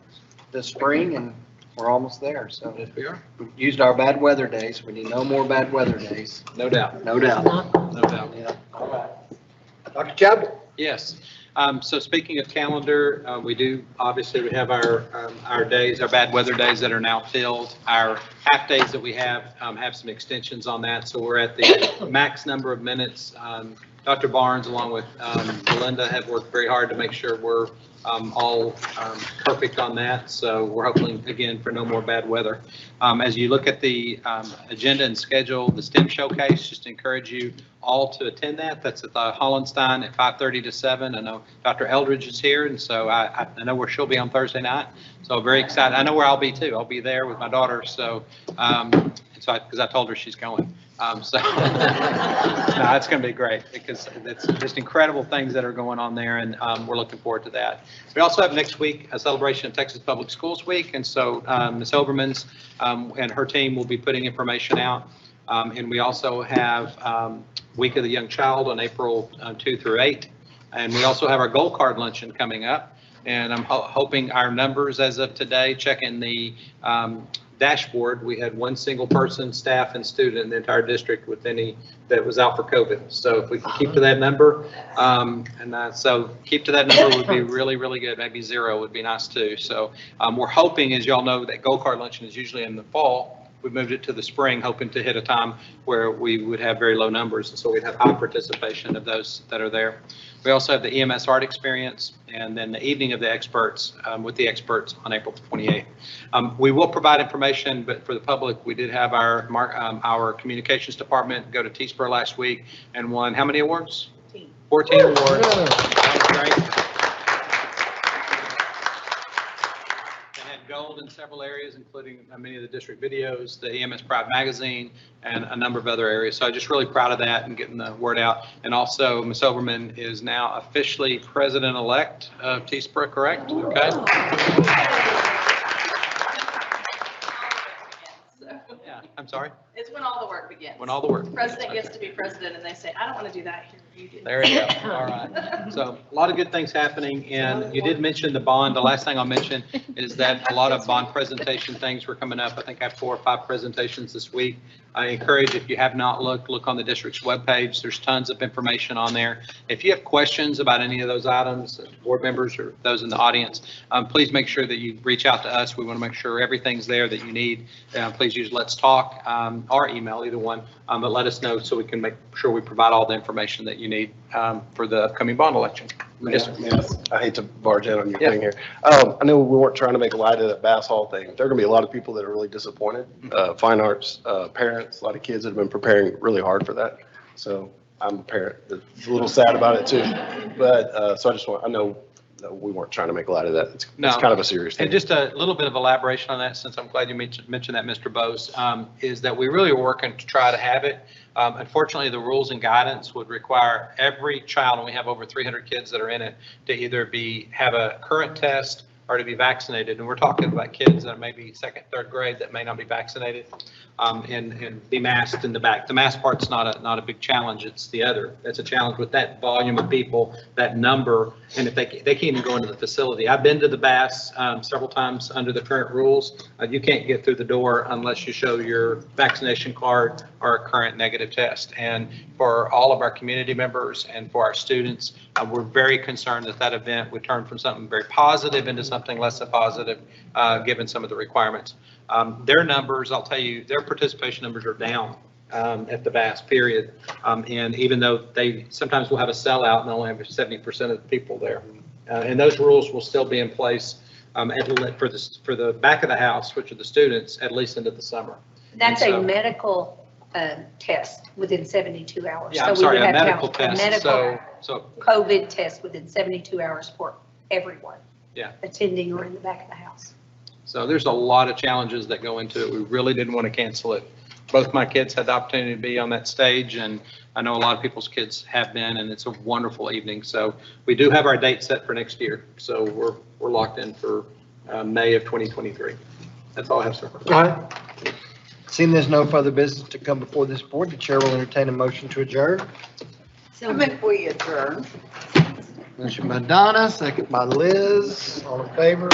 spring and we're almost there, so. Yes, we are. We've used our bad weather days, we need no more bad weather days. No doubt. No doubt. No doubt. Yeah, all right. Dr. Chubb? Yes. So speaking of calendar, we have our days, our bad weather days that are now filled. Our half days that we have some extensions on that. So we're at the max number of minutes. Dr. Barnes, along with Belinda, have worked very hard to make sure we're all perfect on that. So we're hoping, again, for no more bad weather. As you look at the agenda and schedule, the STEM Showcase, just encourage you all to attend that. That's at the Hollenstein at 5:30 to 7. I know Dr. Eldridge is here, and so I know where she'll be on Thursday night. So very excited. I know where I'll be too. I'll be there with my daughter. So, because I told her she's going. No, it's going to be great because it's just incredible things that are going on there, and we're looking forward to that. We also have next week a celebration of Texas Public Schools Week, and so Ms. Oberman's and her team will be putting information out. And we also have Week of the Young Child on April 2 through 8. And we also have our Gold Card Luncheon coming up. And I'm hoping our numbers as of today, checking the dashboard, we had one single person, staff, and student in the entire district with any that was out for COVID. So if we can keep to that number, so keep to that number would be really, really good. Maybe 0 would be nice too. So we're hoping, as y'all know, that Gold Card Luncheon is usually in the fall. We moved it to the spring, hoping to hit a time where we would have very low numbers, and so we'd have high participation of those that are there. We also have the EMS Art Experience, and then the Evening of the Experts with the experts on April 28th. We will provide information, but for the public, we did have our communications department go to Teesboro last week and won how many awards? 14 awards. That was great. Gold in several areas, including many of the district videos, the EMS Pride magazine, and a number of other areas. So I'm just really proud of that and getting the word out. And also, Ms. Oberman is now officially president-elect of Teesboro, correct? Okay. Yeah, I'm sorry? It's when all the work begins. When all the work. The president gets to be president and they say, I don't want to do that here. You do. There you go. All right. So a lot of good things happening. And you did mention the bond. The last thing I'll mention is that a lot of bond presentation things were coming up. I think I have 4 or 5 presentations this week. I encourage, if you have not look on the district's webpage. There's tons of information on there. If you have questions about any of those items, board members or those in the audience, please make sure that you reach out to us. We want to make sure everything's there that you need. Please use Let's Talk or email, either one, but let us know so we can make sure we provide all the information that you need for the upcoming bond election. Yes, I hate to barge in on your thing here. I know we weren't trying to make light of that Bass Hall thing. There are going to be a lot of people that are really disappointed. Fine arts parents, a lot of kids that have been preparing really hard for that. So I'm a parent that's a little sad about it too. But so I know we weren't trying to make light of that. It's kind of a serious thing. And just a little bit of elaboration on that, since I'm glad you mentioned that, Mr. Bose, is that we really are working to try to have it. Unfortunately, the rules and guidance would require every child, and we have over 300 kids that are in it, to either have a current test or to be vaccinated. And we're talking about kids that may be 2nd, 3rd grade that may not be vaccinated and be masked in the back. The mask part's not a big challenge. It's the other. That's a challenge with that volume of people, that number, and if they can't even go into the facility. I've been to the Bass several times under the current rules. You can't get through the door unless you show your vaccination card or a current negative test. And for all of our community members and for our students, we're very concerned that event would turn from something very positive into something something less than positive, given some of the requirements. Their numbers, I'll tell you, their participation numbers are down at the VAS period. And even though they sometimes will have a sellout and only have 70% of the people there. And those rules will still be in place for the back of the house, which are the students, at least into the summer. That's a medical test within 72 hours. Yeah, So I'm we sorry, would a have to have medical a test. medical So COVID test within 72 hours for everyone. Yeah. Attending or in the back of the house. So there's a lot of challenges that go into it. We really didn't want to cancel it. Both my kids had the opportunity to be on that stage, and I know a lot of people's kids have been, and it's a wonderful evening. So we do have our date set for next year. So we're locked in for May of 2023. That's all I have, sir. All right. Seeing there's no further business to come before this board, the chair will entertain a motion to adjourn. I think we adjourn. Motion by Donna, second by Liz. All in favor?